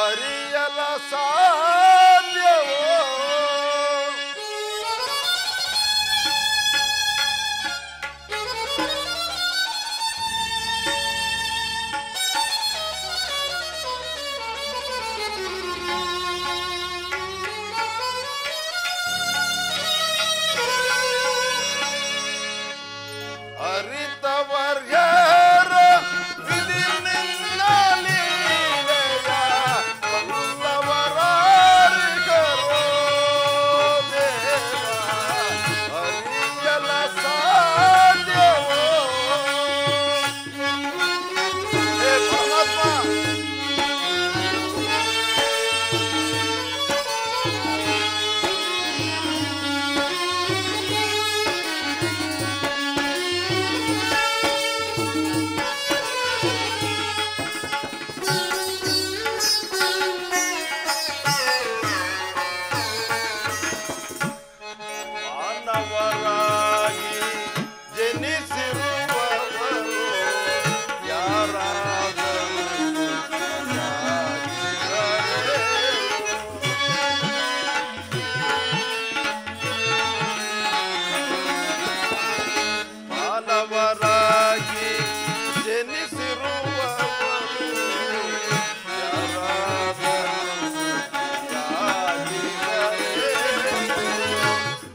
ಅರಿಯಲ ಸಾಧ್ಯವೋ? ಅರಿತವರ್ಯಾರ ವಿಧಿ ನಿನ್ನ ಲೀಲೆಯ ಬಲ್ಲವರಾರಿಗರೋ ದೇವ ಅರಿಯಲ ಸಾಧ್ಯವೋ? ಹೇ ಪರಮಾತ್ಮ, ಮಾನವರಾಗಿ ಜನಿಸಿರುವವರು ಯಾರಾದರೂ ಮಾನವರಾಗಿ ಜನಿಸಿರುವವರು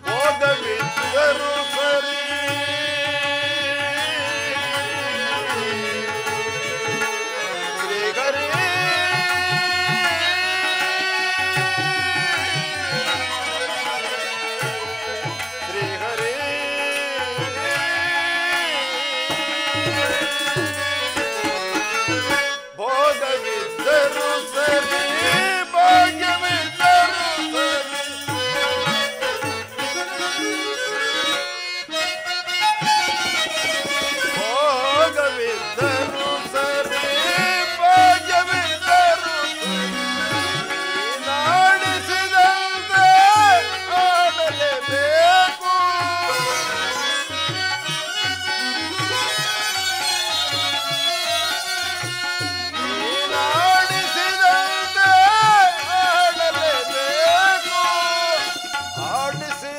ಭೋಗವಿದ್ದರು ಸರಿ ಶ್ರೀಹರಿ ಶ್ರೀಹರಿ ಭೋಗವಿದ್ದರು ಸರಿ ಭಾಗ್ಯವಿದ್ದರು ಸರಿ ಭೋಗವಿದ್ದರು ಸರಿ ಭಾಗ್ಯವಿದ್ದರು ನಾಡಿಸಿದಂತೆ ಆಡಲೇಬೇಕು. ನಾಡಿಸಿದಂತೆ ಆಡಲೇಬೇಕು. ಆಡಿಸಿ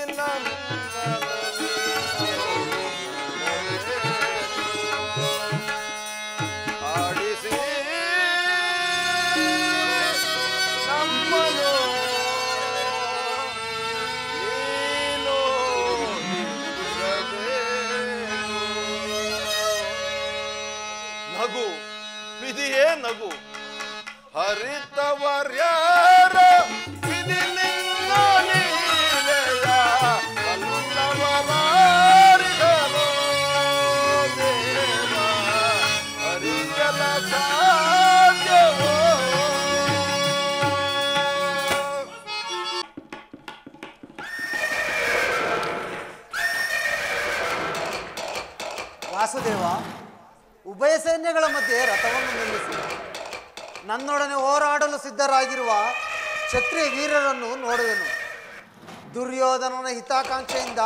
ಆಡಿಸಿ ನಮ್ಮನು ನೀನು ನಗು ವಿಧಿಯೇ ನಗು. ಹರಿತವರ್ಯಾರ ವಿಧಿ ನಿನ್ನ ಲೀಲೆಯ ಬಲ್ಲವರಾರಿಗರೋ ದೇವ ಅರಿಯಲ ಸಾಧ್ಯವೋ? ವಾಸುದೇವ, ಉಭಯ ಸೈನ್ಯಗಳ ಮಧ್ಯೆ ರಥವನ್ನು ನಿಲ್ಲಿಸಿ ನನ್ನೊಡನೆ ಹೋರಾಡಲು ಸಿದ್ಧರಾಗಿರುವ ಕ್ಷತ್ರಿಯ ವೀರರನ್ನು ನೋಡುವೆನು. ದುರ್ಯೋಧನನ ಹಿತಾಕಾಂಕ್ಷೆಯಿಂದ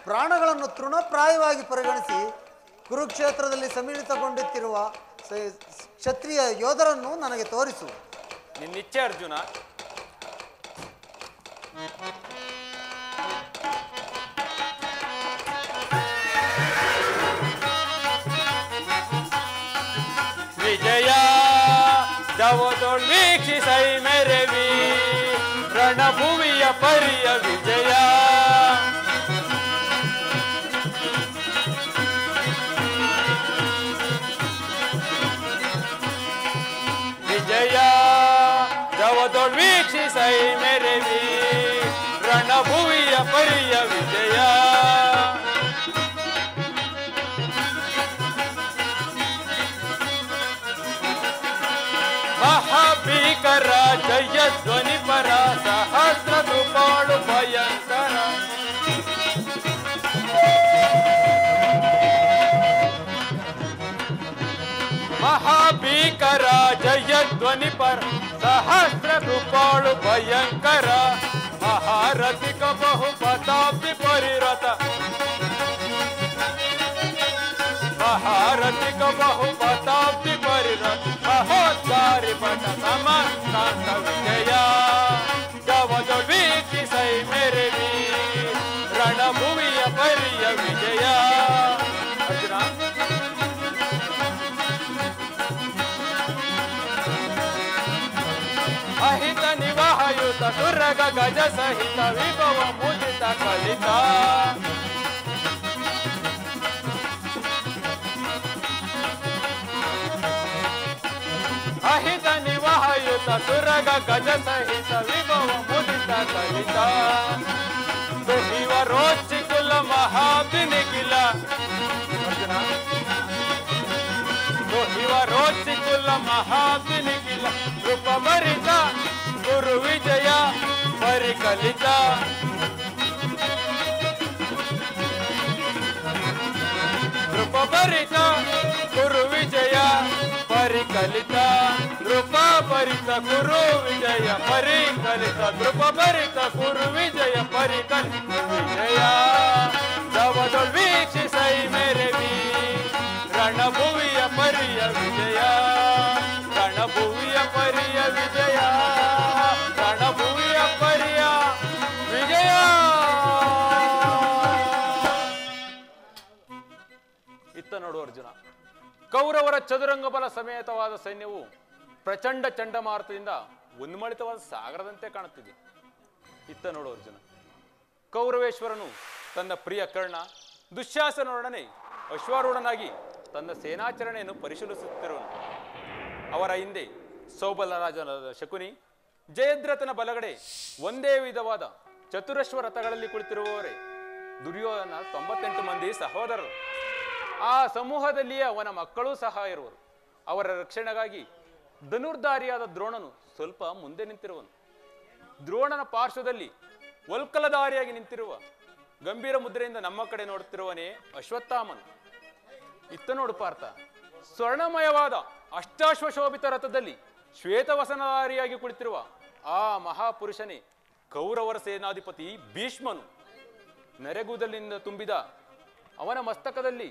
ಪ್ರಾಣಗಳನ್ನು ತೃಣಪ್ರಾಯವಾಗಿ ಪರಿಗಣಿಸಿ ಕುರುಕ್ಷೇತ್ರದಲ್ಲಿ ಸಮ್ಮಿಳಿತಗೊಂಡಿರುವ ಕ್ಷತ್ರಿಯ ಯೋಧರನ್ನು ನನಗೆ ತೋರಿಸು. ನಿನ್ನಿಚ್ಛೆ ಅರ್ಜುನ. ವಿಜಯ ದವದೊಳ್ವೀಕ್ಷಿಸೈ ಮೆರೆವಿ ರಣಭೂಮಿಯ ಪರಿಯ ವಿಜಯ. ವಿಜಯ ದವದೊಳ್ವೀಕ್ಷಿಸೈ ಮೆರೆವಿ ರಣಭೂಮಿಯ ಪರಿಯ ವಿಜಯ. ಭೀಕರ ಜಯ ಧ್ವನಿ ಪರ ಸಹಸ್ರ ರೂಪಾಳು ಭಯಂಕರ ಮಹಾಭೀಕರ ಜಯ ಧ್ವನಿ ಪರ ಸಹಸ್ರ ರೂಪಾಳು ಭಯಂಕರ ಮಹಾರಥಿಕ ಬಹು ಪದಾಬ್ದಿ ಪರಿರಥ ಮಹಾರಥಿಕ ಬಹು ಪದಾಬ್ದಿ ಪರಿರಥ ಮಹೋದ್ಧಾರಿ ಪಟ ಸಮಕಾಂತ ವಿಜಯ ಜವದ ವೀಕ್ಷಿಸೈ ಮೇರೆ ರಣಭುವಿಯ ಪರಿಯ ವಿಜಯ ಅರ್ಜುನ ಅಹಿತ ನಿವಾಹಯುತ ದುರ್ಗ ಗಜ ಸಹಿತ ವಿಭವ ಮುದಿತ ಕಲಿತ ಅಹಿತ ನಿವಾಹಯುತ ದುರ್ಗ ಗಜ ಸಹಿತ ವಿಭವ ಮುದಿತ ಕಲಿತ ತುಹಿವ ರೋಚಿ ಕುಲ ಮಹಾಬಿನಿಗಿಲ ತುಹಿವ ರೋಚಿ ಕುಲ ಮಹಾಬಿನಿಗಿಲ ಕೃಪ ಭರಿತ ಗುರು ವಿಜಯ ಪರಿಕಲಿತ ಕೃಪ ಭರಿತ ಗುರು ವಿಜಯ ಪರಿಕಲಿತ ಕೃಪ ಭರಿತ ಗುರು ವಿಜಯ ಪರಿಕಲಿತ ಕೃಪ ಭರಿತ ಗುರು ವಿಜಯ ಪರಿಕಲಿತ ವಿಜಯ ಜವದೊಳ್ ವೀಕ್ಷಿಸೈ ಮೇರೆ ರಣಭುವಿಯ ಪರಿಯ ವಿಜಯ ರಣಭುವಿಯ ಪರಿಯ ವಿಜಯ ರಣಭುವಿಯ ಪರಿಯ ವಿಜಯ. ಇತ್ತ ನೋಡು ಅರ್ಜುನ, ಕೌರವರ ಚದುರಂಗ ಬಲ ಸಮೇತವಾದ ಸೈನ್ಯವು ಪ್ರಚಂಡ ಚಂಡಮಾರುತದಿಂದ ಉನ್ಮಳಿತವಾದ ಸಾಗರದಂತೆ ಕಾಣುತ್ತಿದೆ. ಇತ್ತ ನೋಡು ಅರ್ಜುನ, ಕೌರವೇಶ್ವರನು ತನ್ನ ಪ್ರಿಯ ಕರ್ಣ ದುಶ್ಯಾಸನೊಡನೆ ಅಶ್ವಾರೂಢನಾಗಿ ತನ್ನ ಸೇನಾಚರಣೆಯನ್ನು ಪರಿಶೀಲಿಸುತ್ತಿರುವನು. ಅವರ ಹಿಂದೆ ಸೌಬಲರಾಜನಾದ ಶಕುನಿ, ಜಯದ್ರಥನ ಬಲಗಡೆ ಒಂದೇ ವಿಧವಾದ ಚತುರಶ್ವ ರಥಗಳಲ್ಲಿ ಕುಳಿತಿರುವವರೇ ದುರ್ಯೋಧನ 98 ಮಂದಿ ಸಹೋದರರು. ಆ ಸಮೂಹದಲ್ಲಿಯೇ ಅವನ ಮಕ್ಕಳೂ ಸಹ ಇರುವರು. ಅವರ ರಕ್ಷಣೆಗಾಗಿ ಧನುರ್ಧಾರಿಯಾದ ದ್ರೋಣನು ಸ್ವಲ್ಪ ಮುಂದೆ ನಿಂತಿರುವನು. ದ್ರೋಣನ ಪಾರ್ಶ್ವದಲ್ಲಿ ವಲ್ಕಲಧಾರಿಯಾಗಿ ನಿಂತಿರುವ ಗಂಭೀರ ಮುದ್ರೆಯಿಂದ ನಮ್ಮ ಕಡೆ ನೋಡುತ್ತಿರುವನೇ ಅಶ್ವತ್ಥಾಮನು. ಇತ್ತ ನೋಡು ಪಾರ್ಥ, ಸ್ವರ್ಣಮಯವಾದ ಅಷ್ಟಾಶ್ವಶೋಭಿತ ರಥದಲ್ಲಿ ಶ್ವೇತವಸನಧಾರಿಯಾಗಿ ಕುಳಿತಿರುವ ಆ ಮಹಾಪುರುಷನೇ ಕೌರವರ ಸೇನಾಧಿಪತಿ ಭೀಷ್ಮನು. ನರೆಗೂದಲಿನಿಂದ ತುಂಬಿದ ಅವನ ಮಸ್ತಕದಲ್ಲಿ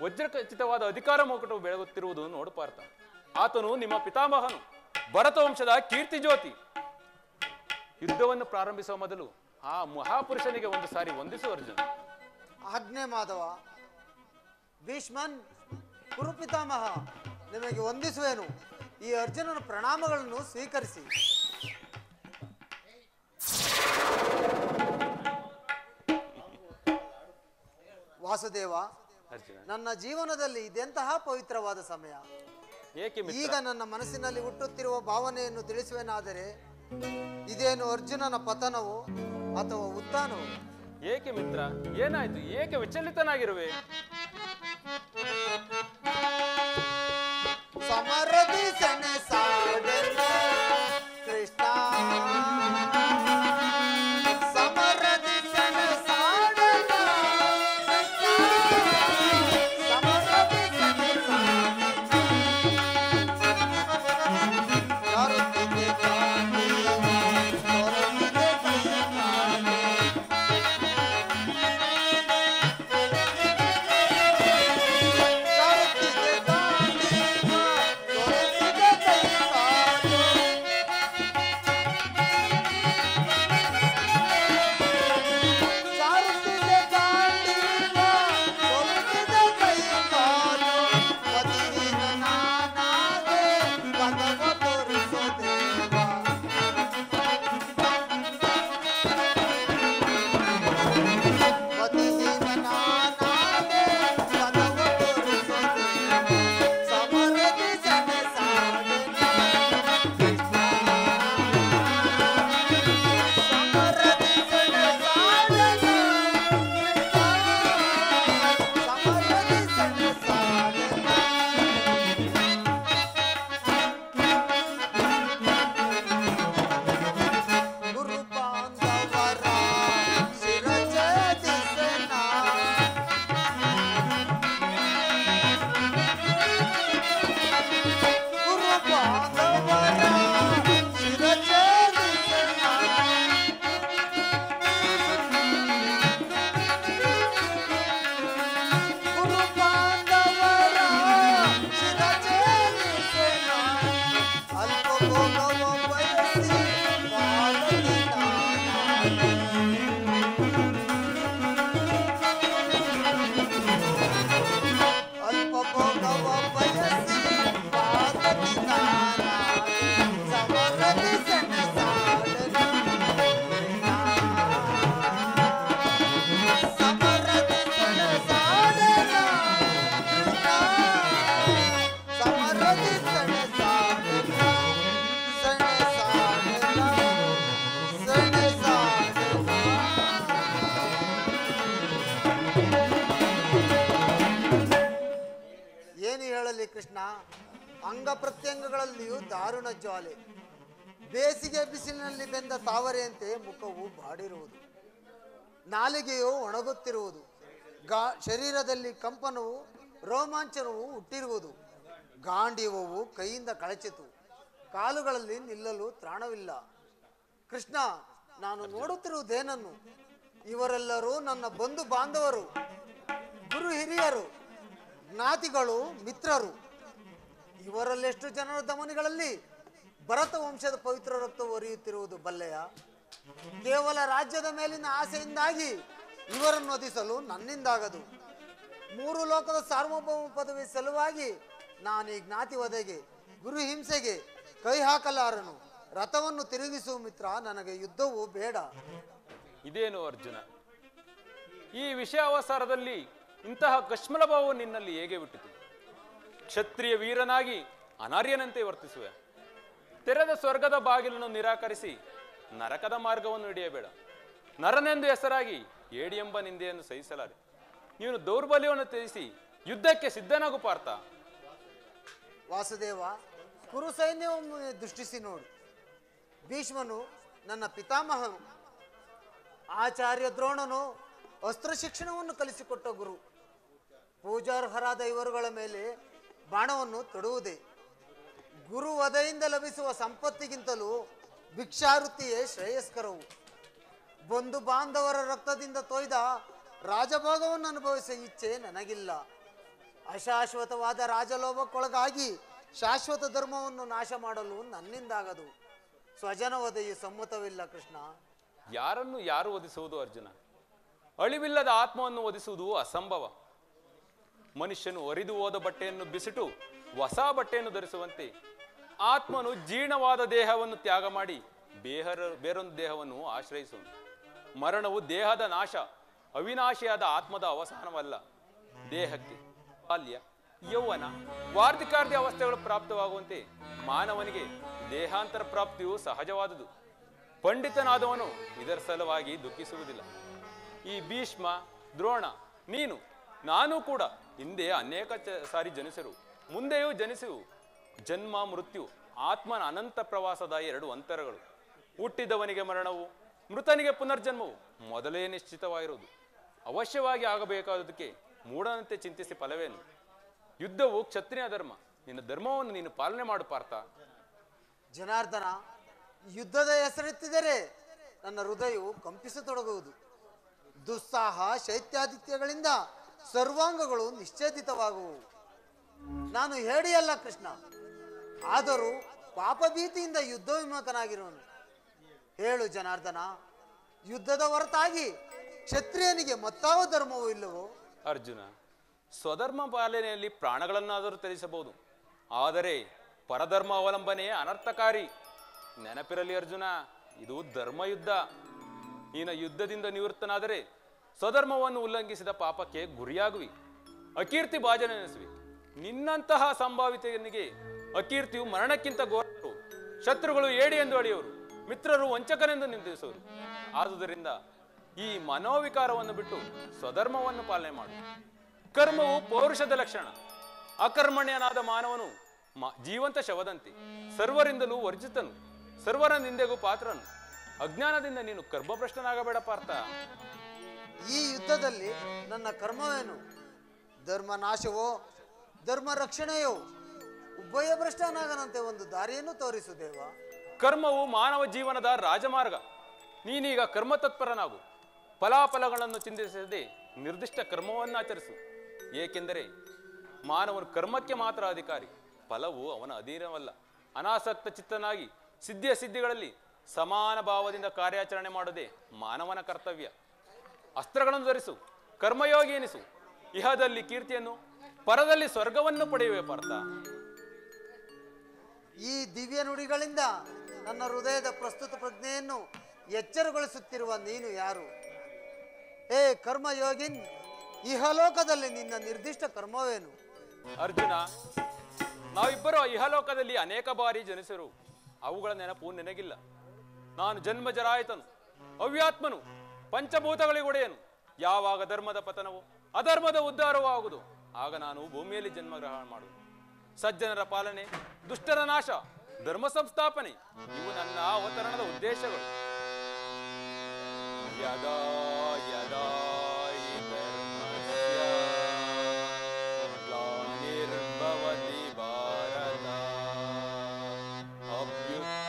ವಜ್ರಖಚಿತವಾದ ಅಧಿಕಾರ ಮುಕುಟವು ಬೆಳಗುತ್ತಿರುವುದು ನೋಡು ಪಾರ್ಥ. ಆತನು ನಿಮ್ಮ ಪಿತಾಮಹನು, ಭರತ ವಂಶದ ಕೀರ್ತಿ ಜ್ಯೋತಿ. ಯುದ್ಧವನ್ನು ಪ್ರಾರಂಭಿಸುವ ಮೊದಲು ಆ ಮಹಾಪುರುಷನಿಗೆ ಒಂದು ಸಾರಿ ವಂದಿಸು ಅರ್ಜುನ. ಆಜ್ಞೆ ಮಾಧವ. ಭೀಷ್ಮನ್, ಕುರುಪಿತಾಮಹ, ನಿಮಗೆ ವಂದಿಸುವೆನು. ಈ ಅರ್ಜುನನ ಪ್ರಣಾಮಗಳನ್ನು ಸ್ವೀಕರಿಸಿ. ವಾಸುದೇವ, ನನ್ನ ಜೀವನದಲ್ಲಿ ಇದೆಂತಹ ಪವಿತ್ರವಾದ ಸಮಯ. ಈಗ ನನ್ನ ಮನಸ್ಸಿನಲ್ಲಿ ಹುಟ್ಟುತ್ತಿರುವ ಭಾವನೆಯನ್ನು ತಿಳಿಸುವೆನಾದರೆ ಇದೇನು ಅರ್ಜುನನ ಪತನವೋ ಅಥವಾ ಉತ್ಥಾನವೋ? ಏಕೆ ಮಿತ್ರ, ಏನಾಯ್ತು? ಏಕೆ ವಿಚಲಿತನಾಗಿರುವೆ? ಸಮರದಿ ಸೆಣಸಾಡೆಲ್ಲ ಕೃಷ್ಣ, ಸಮರದಿ ಸೆಣಸಾಡೆಲ್ಲ ಕೃಷ್ಣ, ಸಮರದಿ ಸೆಣಸಾಡೆಲ್ಲ ಕಾರುತ್ತಿದೆ ಕಾರುತ್ತಿದೆ ಅಂಗ ಪ್ರತ್ಯಂಗಗಳಲ್ಲಿಯೂ ದಾರುಣ ಜ್ವಾಲೆ. ಬೇಸಿಗೆ ಬಿಸಿಲಿನಲ್ಲಿ ಬೆಂದ ತಾವರೆಯಂತೆ ಮುಖವು ಬಾಡಿರುವುದು, ನಾಲಿಗೆಯು ಒಣಗುತ್ತಿರುವುದು, ಶರೀರದಲ್ಲಿ ಕಂಪನವು ರೋಮಾಂಚನವು ಹುಟ್ಟಿರುವುದು, ಗಾಂಡೀವವು ಕೈಯಿಂದ ಕಳಚಿತು, ಕಾಲುಗಳಲ್ಲಿ ನಿಲ್ಲಲು ತ್ರಾಣವಿಲ್ಲ. ಕೃಷ್ಣ, ನಾನು ನೋಡುತ್ತಿರುವುದೇನನ್ನು? ಇವರೆಲ್ಲರೂ ನನ್ನ ಬಂಧು ಬಾಂಧವರು, ಗುರು ಹಿರಿಯರು, ಜ್ಞಾತಿಗಳು, ಮಿತ್ರರು. ಇವರಲ್ಲೆಷ್ಟು ಜನರ ಧಮನಿಗಳಲ್ಲಿ ಭರತ ವಂಶದ ಪವಿತ್ರ ರಕ್ತ ಒರಿಯುತ್ತಿರುವುದು ಬಲ್ಲೆಯ? ಕೇವಲ ರಾಜ್ಯದ ಮೇಲಿನ ಆಸೆಯಿಂದಾಗಿ ಇವರನ್ನು ವಧಿಸಲು ನನ್ನಿಂದಾಗದು. 3 ಲೋಕದ ಸಾರ್ವಭೌಮ ಪದವಿ ಸಲುವಾಗಿ ನಾನು ಈ ಜ್ಞಾತಿ ವಧೆಗೆ, ಗುರು ಹಿಂಸೆಗೆ ಕೈ ಹಾಕಲಾರನು. ರಥವನ್ನು ತಿರುಗಿಸುವ ಮಿತ್ರ, ನನಗೆ ಯುದ್ಧವು ಬೇಡ. ಇದೇನು ಅರ್ಜುನ, ಈ ವಿಷಯಾವಸಾರದಲ್ಲಿ ಇಂತಹ ಕಶ್ಮಲ ಭಾವವು ನಿನ್ನಲ್ಲಿ ಹೇಗೆ ಬಿಟ್ಟಿತು? ಕ್ಷತ್ರಿಯ ವೀರನಾಗಿ ಅನಾರ್ಯನಂತೆ ವರ್ತಿಸುವೆ. ತೆರೆದ ಸ್ವರ್ಗದ ಬಾಗಿಲನ್ನು ನಿರಾಕರಿಸಿ ನರಕದ ಮಾರ್ಗವನ್ನು ಹಿಡಿಯಬೇಡ. ನರನೆಂದು ಹೆಸರಾಗಿ ಏಡಿ ಎಂಬ ನಿಂದೆಯನ್ನು ಸಹಿಸಲಾರೆ. ನೀನು ದೌರ್ಬಲ್ಯವನ್ನು ತ್ಯಜಿಸಿ ಯುದ್ಧಕ್ಕೆ ಸಿದ್ಧನಾಗು ಪಾರ್ಥ. ವಾಸುದೇವ, ಕುರು ಸೈನ್ಯವನ್ನು ದೃಷ್ಟಿಸಿ ನೋಡು. ಭೀಷ್ಮನು ನನ್ನ ಪಿತಾಮಹನು, ಆಚಾರ್ಯ ದ್ರೋಣನು ಅಸ್ತ್ರ ಶಿಕ್ಷಣವನ್ನು ಕಲಿಸಿಕೊಟ್ಟ ಗುರು. ಪೂಜಾರ್ಹರಾದ ಇವರುಗಳ ಮೇಲೆ ಬಾಣವನ್ನು ತೊಡುವುದೇ. ಗುರು ವಧೆಯಿಂದ ಲಭಿಸುವ ಸಂಪತ್ತಿಗಿಂತಲೂ ಭಿಕ್ಷಾವೃತ್ತಿಯೇ ಶ್ರೇಯಸ್ಕರವು. ಬಂಧು ಬಾಂಧವರ ರಕ್ತದಿಂದ ತೊಯ್ದ ರಾಜಭೋಗವನ್ನು ಅನುಭವಿಸುವ ಇಚ್ಛೆ ನನಗಿಲ್ಲ. ಅಶಾಶ್ವತವಾದ ರಾಜಲೋಭಕ್ಕೊಳಗಾಗಿ ಶಾಶ್ವತ ಧರ್ಮವನ್ನು ನಾಶ ಮಾಡಲು ನನ್ನಿಂದಾಗದು. ಸ್ವಜನ ವಧೆಯು ಸಮ್ಮತವಿಲ್ಲ ಕೃಷ್ಣ. ಯಾರನ್ನು ಯಾರು ವಧಿಸುವುದು ಅರ್ಜುನ? ಅಳಿವಿಲ್ಲದ ಆತ್ಮವನ್ನು ವಧಿಸುವುದು ಅಸಂಭವ. ಮನುಷ್ಯನು ಹರಿದು ಹೋದ ಬಟ್ಟೆಯನ್ನು ಬಿಸಿಟು ಹೊಸ ಬಟ್ಟೆಯನ್ನು ಧರಿಸುವಂತೆ ಆತ್ಮನು ಜೀರ್ಣವಾದ ದೇಹವನ್ನು ತ್ಯಾಗ ಮಾಡಿ ಬೇರೊಂದು ದೇಹವನ್ನು ಆಶ್ರಯಿಸುವನು. ಮರಣವು ದೇಹದ ನಾಶ, ಅವಿನಾಶಿಯಾದ ಆತ್ಮದ ಅವಸಾನವಲ್ಲ. ದೇಹಕ್ಕೆ ಬಾಲ್ಯ, ಯೌವನ, ವಾರ್ಧಿಕಾರ್ಯ ಅವಸ್ಥೆಗಳು ಪ್ರಾಪ್ತವಾಗುವಂತೆ ಮಾನವನಿಗೆ ದೇಹಾಂತರ ಪ್ರಾಪ್ತಿಯು ಸಹಜವಾದುದು. ಪಂಡಿತನಾದವನು ಇದರ ಸಲುವಾಗಿ ದುಃಖಿಸುವುದಿಲ್ಲ. ಈ ಭೀಷ್ಮ, ದ್ರೋಣ, ನೀನು, ನಾನು ಕೂಡ ಹಿಂದೆ ಅನೇಕ ಸಾರಿ ಜನಿಸಿರು, ಮುಂದೆಯೂ ಜನಿಸುವು. ಜನ್ಮ ಮೃತ್ಯು ಆತ್ಮನ ಅನಂತ ಪ್ರವಾಸದ 2 ಅಂತರಗಳು. ಹುಟ್ಟಿದವನಿಗೆ ಮರಣವು, ಮೃತನಿಗೆ ಪುನರ್ಜನ್ಮವು ಮೊದಲೇ ನಿಶ್ಚಿತವಾಗಿರುವುದು. ಅವಶ್ಯವಾಗಿ ಆಗಬೇಕಾದುದಕ್ಕೆ ಮೂಢನಂತೆ ಚಿಂತಿಸಿ ಫಲವೇನು? ಯುದ್ಧವು ಕ್ಷತ್ರಿಯ ಧರ್ಮ. ನಿನ್ನ ಧರ್ಮವನ್ನು ನೀನು ಪಾಲನೆ ಮಾಡು ಪಾರ್ಥ. ಜನಾರ್ದನ, ಯುದ್ಧದ ಹೆಸರೆತ್ತಿದರೆ ನನ್ನ ಹೃದಯವು ಕಂಪಿಸತೊಡಗುವುದು. ದುಸ್ಸಾಹ ಶೈತ್ಯಾದಿತ್ಯಗಳಿಂದ ಸರ್ವಾಂಗಗಳು ನಿಶ್ಚೇದಿತವಾಗುವು. ನಾನು ಹೇಳಿಯಲ್ಲ ಕೃಷ್ಣ, ಆದರೂ ಪಾಪಭೀತಿಯಿಂದ ಯುದ್ಧ ವಿಮುಖನಾಗಿರುವನು. ಹೇಳು ಜನಾರ್ದನ, ಯುದ್ಧದ ಹೊರತಾಗಿ ಕ್ಷತ್ರಿಯನಿಗೆ ಮತ್ತಾವ ಧರ್ಮವೂ ಇಲ್ಲವೋ? ಅರ್ಜುನ, ಸ್ವಧರ್ಮ ಪಾಲನೆಯಲ್ಲಿ ಪ್ರಾಣಗಳನ್ನಾದರೂ ತ್ಯಜಿಸಬಹುದು, ಆದರೆ ಪರಧರ್ಮ ಅವಲಂಬನೆ ಅನರ್ಥಕಾರಿ. ನೆನಪಿರಲಿ ಅರ್ಜುನ, ಇದು ಧರ್ಮಯುದ್ಧ. ನೀನು ಯುದ್ಧದಿಂದ ನಿವೃತ್ತನಾದರೆ ಸ್ವಧರ್ಮವನ್ನು ಉಲ್ಲಂಘಿಸಿದ ಪಾಪಕ್ಕೆ ಗುರಿಯಾಗುವಿ, ಅಕೀರ್ತಿ ಭಾಜನೆನಿಸುವಿ. ನಿನ್ನಂತಹ ಸಂಭಾವಿತನಿಗೆ ಅಕೀರ್ತಿಯು ಮರಣಕ್ಕಿಂತ ಘೋರರು. ಶತ್ರುಗಳು ಏಡಿ ಎಂದು ಅಡಿಯವರು, ಮಿತ್ರರು ವಂಚಕನೆಂದು ನಿಂದಿಸುವರು. ಆದುದರಿಂದ ಈ ಮನೋವಿಕಾರವನ್ನು ಬಿಟ್ಟು ಸ್ವಧರ್ಮವನ್ನು ಪಾಲನೆ ಮಾಡು. ಕರ್ಮವು ಪೌರುಷದ ಲಕ್ಷಣ. ಅಕರ್ಮಣ್ಯನಾದ ಮಾನವನು ಜೀವಂತ ಶವದಂತೆ, ಸರ್ವರಿಂದಲೂ ವರ್ಜಿತನು, ಸರ್ವರ ನಿಂದೆಗೂ ಪಾತ್ರನು. ಅಜ್ಞಾನದಿಂದ ನೀನು ಕರ್ಮಭ್ರಷ್ಟನಾಗಬೇಡ ಪಾರ್ಥ. ಈ ಯುದ್ಧದಲ್ಲಿ ನನ್ನ ಕರ್ಮವೇನು? ಧರ್ಮ ನಾಶವೋ ಧರ್ಮ ರಕ್ಷಣೆಯೋ? ಉಭಯ ಭ್ರಷ್ಟನಾಗನಂತೆ ಒಂದು ದಾರಿಯನ್ನು ತೋರಿಸು ದೇವ. ಕರ್ಮವು ಮಾನವ ಜೀವನದ ರಾಜಮಾರ್ಗ. ನೀನೀಗ ಕರ್ಮತತ್ಪರನಾಗು. ಫಲಾಫಲಗಳನ್ನು ಚಿಂತಿಸದೆ ನಿರ್ದಿಷ್ಟ ಕರ್ಮವನ್ನು ಆಚರಿಸು. ಏಕೆಂದರೆ ಮಾನವನು ಕರ್ಮಕ್ಕೆ ಮಾತ್ರ ಅಧಿಕಾರಿ, ಫಲವು ಅವನ ಅಧೀನವಲ್ಲ. ಅನಾಸಕ್ತ ಚಿತ್ತನಾಗಿ ಸಿದ್ಧಿಗಳಲ್ಲಿ ಸಮಾನ ಭಾವದಿಂದ ಕಾರ್ಯಾಚರಣೆ ಮಾಡುವುದೇ ಮಾನವನ ಕರ್ತವ್ಯ. ಅಸ್ತ್ರಗಳನ್ನು ಧರಿಸು, ಕರ್ಮಯೋಗಿ ಎನಿಸು. ಇಹದಲ್ಲಿ ಕೀರ್ತಿಯನ್ನು, ಪರದಲ್ಲಿ ಸ್ವರ್ಗವನ್ನು ಪಡೆಯುವೆ ಪಾರ್ಥ. ಈ ದಿವ್ಯ ನುಡಿಗಳಿಂದ ನನ್ನ ಹೃದಯದ ಪ್ರಸ್ತುತ ಪ್ರಜ್ಞೆಯನ್ನು ಎಚ್ಚರಗೊಳಿಸುತ್ತಿರುವ ನೀನು ಯಾರು? ಹೇ ಕರ್ಮಯೋಗಿನ್, ಇಹಲೋಕದಲ್ಲಿ ನಿನ್ನ ನಿರ್ದಿಷ್ಟ ಕರ್ಮವೇನು? ಅರ್ಜುನ, ನಾವಿಬ್ಬರು ಇಹಲೋಕದಲ್ಲಿ ಅನೇಕ ಬಾರಿ ಜನಿಸಿರು. ಅವುಗಳ ನೆನಪು ನಿನಗಿಲ್ಲ. ನಾನು ಜನ್ಮಜರಾಯಿತನು, ಅವ್ಯಾತ್ಮನು, ಪಂಚಭೂತಗಳಿಗೊಡೆಯನು. ಯಾವಾಗ ಧರ್ಮದ ಪತನವು ಅಧರ್ಮದ ಉದ್ಧಾರವೂ ಆಗುವುದು, ಆಗ ನಾನು ಭೂಮಿಯಲ್ಲಿ ಜನ್ಮಗ್ರಹಣ ಮಾಡುವುದು. ಸಜ್ಜನರ ಪಾಲನೆ, ದುಷ್ಟರ ನಾಶ, ಧರ್ಮ ಸಂಸ್ಥಾಪನೆ ಇವು ನನ್ನ ಅವತರಣದ ಉದ್ದೇಶಗಳು. ಯದಾ ಯದಾ ಹಿ ಧರ್ಮಸ್ಯ ಗ್ಲಾನಿರ್ಭವತಿ ಭಾರತ ಅಭ್ಯುತ್ಥಾನಮಧರ್ಮಸ್ಯ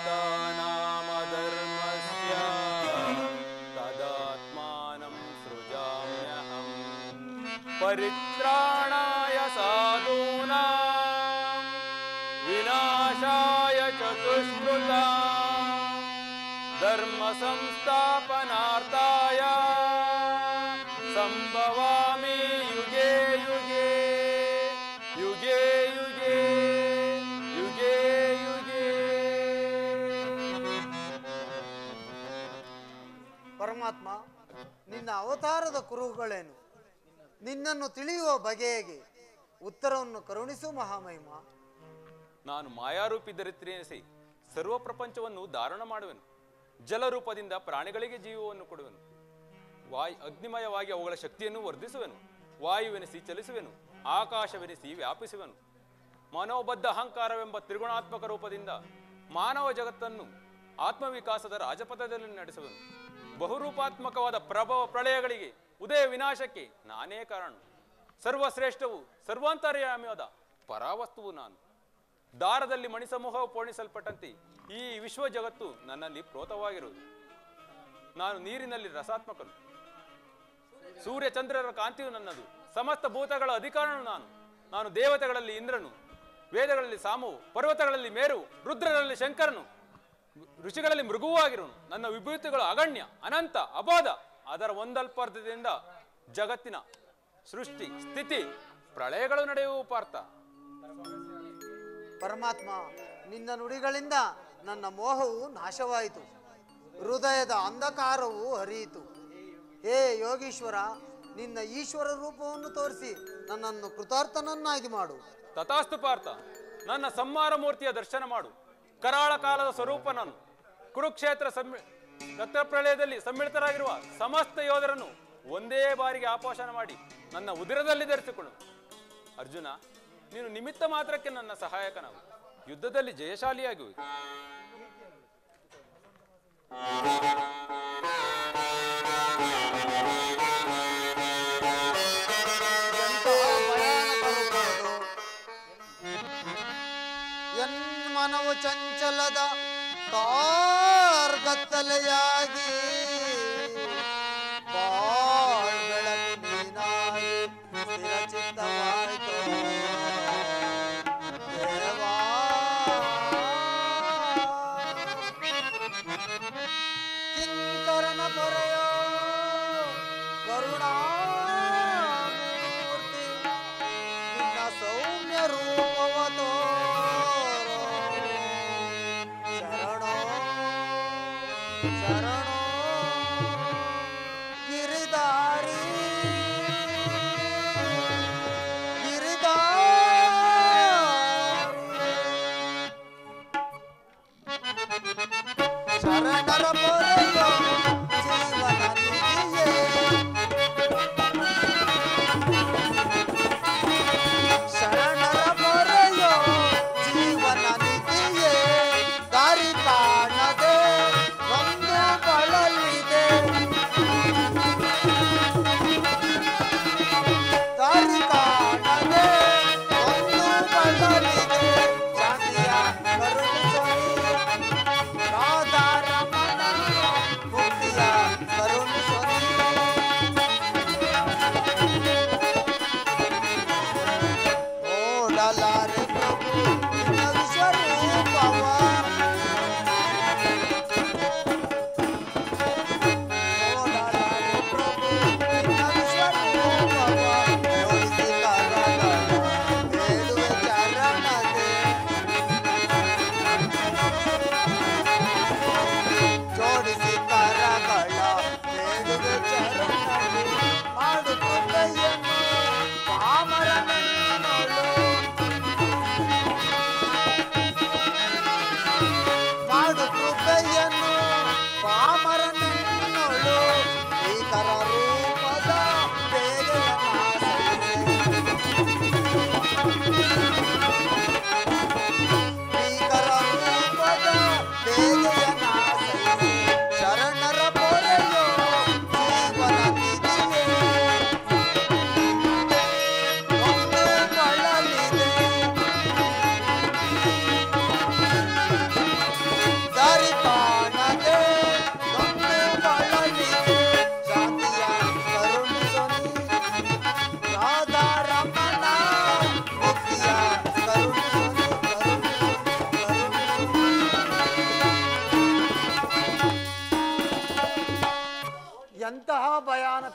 ತದಾತ್ಮಾನಂ ಸೃಜಾಮ್ಯಹಂ ಪರಿತ್ರಾಣಾಯ ಸಾಧೂನಾಂ ವಿನಾಶಾಯ ಚತುಷ್ಕೃತಾಂ ಧರ್ಮ ಸಂಸ್ಥಾಪನಾರ್ಥಾಯ ಸಂಭವಾಮಿ ಯುಗೇ ಯುಗೇ ಯುಗೇ ಯುಗೇ ಯುಗೇ ಯುಗೇ. ಪರಮಾತ್ಮ, ನಿನ್ನ ಅವತಾರದ ಕುರುಹುಗಳೇನು? ನಿನ್ನನ್ನು ತಿಳಿಯುವ ಬಗೆಗೆ ಉತ್ತರವನ್ನು ಕರುಣಿಸು ಮಹಾಮಹಿಮ. ನಾನು ಮಾಯಾರೂಪಿ ಧರಿತ್ರಿಯನಿಸಿ ಸರ್ವ ಪ್ರಪಂಚವನ್ನು ಧಾರಣ ಮಾಡುವೆನು. ಜಲರೂಪದಿಂದ ಪ್ರಾಣಿಗಳಿಗೆ ಜೀವವನ್ನು ಕೊಡುವೆನು. ಅಗ್ನಿಮಯವಾಗಿ ಅವುಗಳ ಶಕ್ತಿಯನ್ನು ವರ್ಧಿಸುವೆನು. ವಾಯುವೆನಿಸಿ ಚಲಿಸುವೆನು. ಆಕಾಶವೆನಿಸಿ ವ್ಯಾಪಿಸುವೆನು. ಮನೋಬದ್ಧ ಅಹಂಕಾರವೆಂಬ ತ್ರಿಗುಣಾತ್ಮಕ ರೂಪದಿಂದ ಮಾನವ ಜಗತ್ತನ್ನು ಆತ್ಮವಿಕಾಸದ ರಾಜಪಥದಲ್ಲಿ ನಡೆಸುವೆನು. ಬಹುರೂಪಾತ್ಮಕವಾದ ಪ್ರಭವ ಪ್ರಳಯಗಳಿಗೆ, ಉದಯ ವಿನಾಶಕ್ಕೆ ನಾನೇ ಕಾರಣ. ಸರ್ವಶ್ರೇಷ್ಠವು ಸರ್ವಾಂತರ್ಯಾಮಿಯಾದ ಪರಾವಸ್ತುವು ನಾನು. ದಾರದಲ್ಲಿ ಮಣಿಸಮೂಹವು ಪೋಣಿಸಲ್ಪಟ್ಟಂತೆ ಈ ವಿಶ್ವ ಜಗತ್ತು ನನ್ನಲ್ಲಿ ಪ್ರೋತವಾಗಿರುವುದು. ನಾನು ನೀರಿನಲ್ಲಿ ರಸಾತ್ಮಕನು. ಸೂರ್ಯ ಚಂದ್ರರ ಕಾಂತಿಯು ನನ್ನದು. ಸಮಸ್ತ ಭೂತಗಳ ಅಧಿಕಾರನು ನಾನು. ನಾನು ದೇವತೆಗಳಲ್ಲಿ ಇಂದ್ರನು, ವೇದಗಳಲ್ಲಿ ಸಾಮವು, ಪರ್ವತಗಳಲ್ಲಿ ಮೇರು, ರುದ್ರರಲ್ಲಿ ಶಂಕರನು, ಋಷಿಗಳಲ್ಲಿ ಮೃಗುವೂ ಆಗಿರುವನು. ನನ್ನ ವಿಭೂತಿಗಳು ಅಗಣ್ಯ, ಅನಂತ, ಅಬಾಧ. ಅದರ ಒಂದಲ್ಪಾರ್ಧದಿಂದ ಜಗತ್ತಿನ ಸೃಷ್ಟಿ, ಸ್ಥಿತಿ, ಪ್ರಳಯಗಳು ನಡೆಯುವ ಪಾರ್ಥ. ಪರಮಾತ್ಮ, ನಿನ್ನ ನುಡಿಗಳಿಂದ ನನ್ನ ಮೋಹವು ನಾಶವಾಯಿತು. ಹೃದಯದ ಅಂಧಕಾರವು ಹರಿಯಿತು. ಹೇ ಯೋಗೀಶ್ವರ, ನಿನ್ನ ಈಶ್ವರ ರೂಪವನ್ನು ತೋರಿಸಿ ನನ್ನನ್ನು ಕೃತಾರ್ಥನನ್ನಾಗಿ ಮಾಡು. ತಥಾಸ್ತು ಪಾರ್ಥ. ನನ್ನ ಸಂಹಾರ ಮೂರ್ತಿಯ ದರ್ಶನ ಮಾಡು. ಕರಾಳ ಕಾಲದ ಸ್ವರೂಪ ನಾನು. ಕುರುಕ್ಷೇತ್ರ ರಕ್ತ ಪ್ರಳಯದಲ್ಲಿ ಸಮ್ಮಿಳಿತರಾಗಿರುವ ಸಮಸ್ತ ಯೋಧರನ್ನು ಒಂದೇ ಬಾರಿಗೆ ಆಪೋಷಣ ಮಾಡಿ ನನ್ನ ಉದರದಲ್ಲಿ ಧರಿಸಿಕೊಳ್ಳು. ಅರ್ಜುನ, ನೀನು ನಿಮಿತ್ತ ಮಾತ್ರಕ್ಕೆ ನನ್ನ ಸಹಾಯಕನಾಗು. ಯುದ್ಧದಲ್ಲಿ ಜಯಶಾಲಿಯಾಗುವೆ. ಮನವು ಚಂಚಲದ ಕಾರ್ಗತ್ತಲೆಯಾಗಿ ಬೆಳಕು ನೀನಾಗಿ ಸ್ಥಿರಚಿತ್ತವಾಯಿತು ದೇವಾ. ಕಿಂಕರನ ಪೊರೆಯೋ ಕರುಣಾಮೂರ್ತಿ ನಿನ್ನ ಸೌಮ್ಯ ರೂಪವತೋ ಶರಣೋ ಗಿರಿದಾರಿ ಶರಣರ ಪೊರೆಯೋ ಜೀವನ ನಿಧಿಯೇ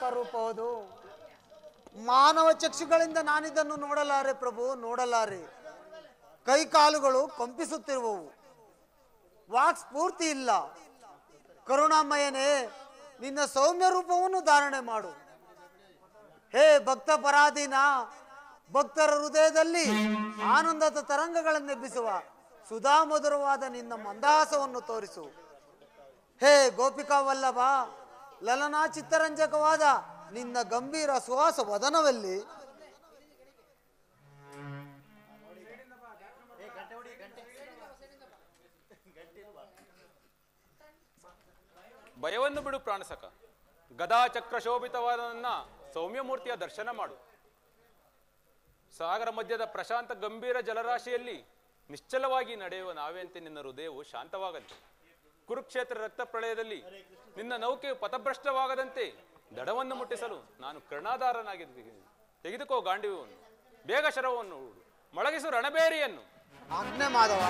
ಮೋಹಕ ರೂಪವದು. ಮಾನವ ಚಕ್ಷುಗಳಿಂದ ನಾನಿದನ್ನು ನೋಡಲಾರೆ ಪ್ರಭು, ನೋಡಲಾರೆ. ಕೈಕಾಲುಗಳು ಕಂಪಿಸುತ್ತಿರುವವು, ವಾಕ್ ಸ್ಫೂರ್ತಿ ಇಲ್ಲ. ಕರುಣಾಮಯನೇ, ನಿನ್ನ ಸೌಮ್ಯ ರೂಪವನ್ನು ಧಾರಣೆ ಮಾಡು. ಹೇ ಭಕ್ತ ಪರಾಧೀನ, ಭಕ್ತರ ಹೃದಯದಲ್ಲಿ ಆನಂದದ ತರಂಗಗಳನ್ನೆಬ್ಬಿಸುವ ಸುಧಾಮಧುರವಾದ ನಿನ್ನ ಮಂದಹಾಸವನ್ನು ತೋರಿಸು. ಹೇ ಗೋಪಿಕಾ ವಲ್ಲಭ, ಲಲನಾ ಚಿತ್ತರಂಜಕವಾದ ನಿನ್ನ ಗಂಭೀರ ಸುಹಾಸ ವದನದಲ್ಲಿ ಭಯವನ್ನು ಬಿಡು ಪ್ರಾಣಸಕ. ಗದಾ ಚಕ್ರ ಶೋಭಿತವಾದ ನನ್ನ ಸೌಮ್ಯಮೂರ್ತಿಯ ದರ್ಶನ ಮಾಡು. ಸಾಗರ ಮಧ್ಯದ ಪ್ರಶಾಂತ ಗಂಭೀರ ಜಲರಾಶಿಯಲ್ಲಿ ನಿಶ್ಚಲವಾಗಿ ನಡೆಯುವ ನಾವೆಂತೆ ನಿನ್ನ ಹೃದಯವು ಶಾಂತವಾಗಲಿ. ಕುರುಕ್ಷೇತ್ರ ರಕ್ತ ಪ್ರಳಯದಲ್ಲಿ ನಿನ್ನ ನೌಕೆಯು ಪಥಭ್ರಷ್ಟವಾಗದಂತೆ ದಡವನ್ನು ಮುಟ್ಟಿಸಲು ನಾನು ಕರ್ಣಾಧಾರನಾಗಿದ್ದೀನಿ. ತೆಗೆದುಕೋ ಗಾಂಡೀವವನ್ನು, ಬೇಗ ಶರವನ್ನು ಹೂಡು, ಮೊಳಗಿಸು ರಣಬೇರಿಯನ್ನು. ಆಜ್ಞೆ ಮಾಧವ.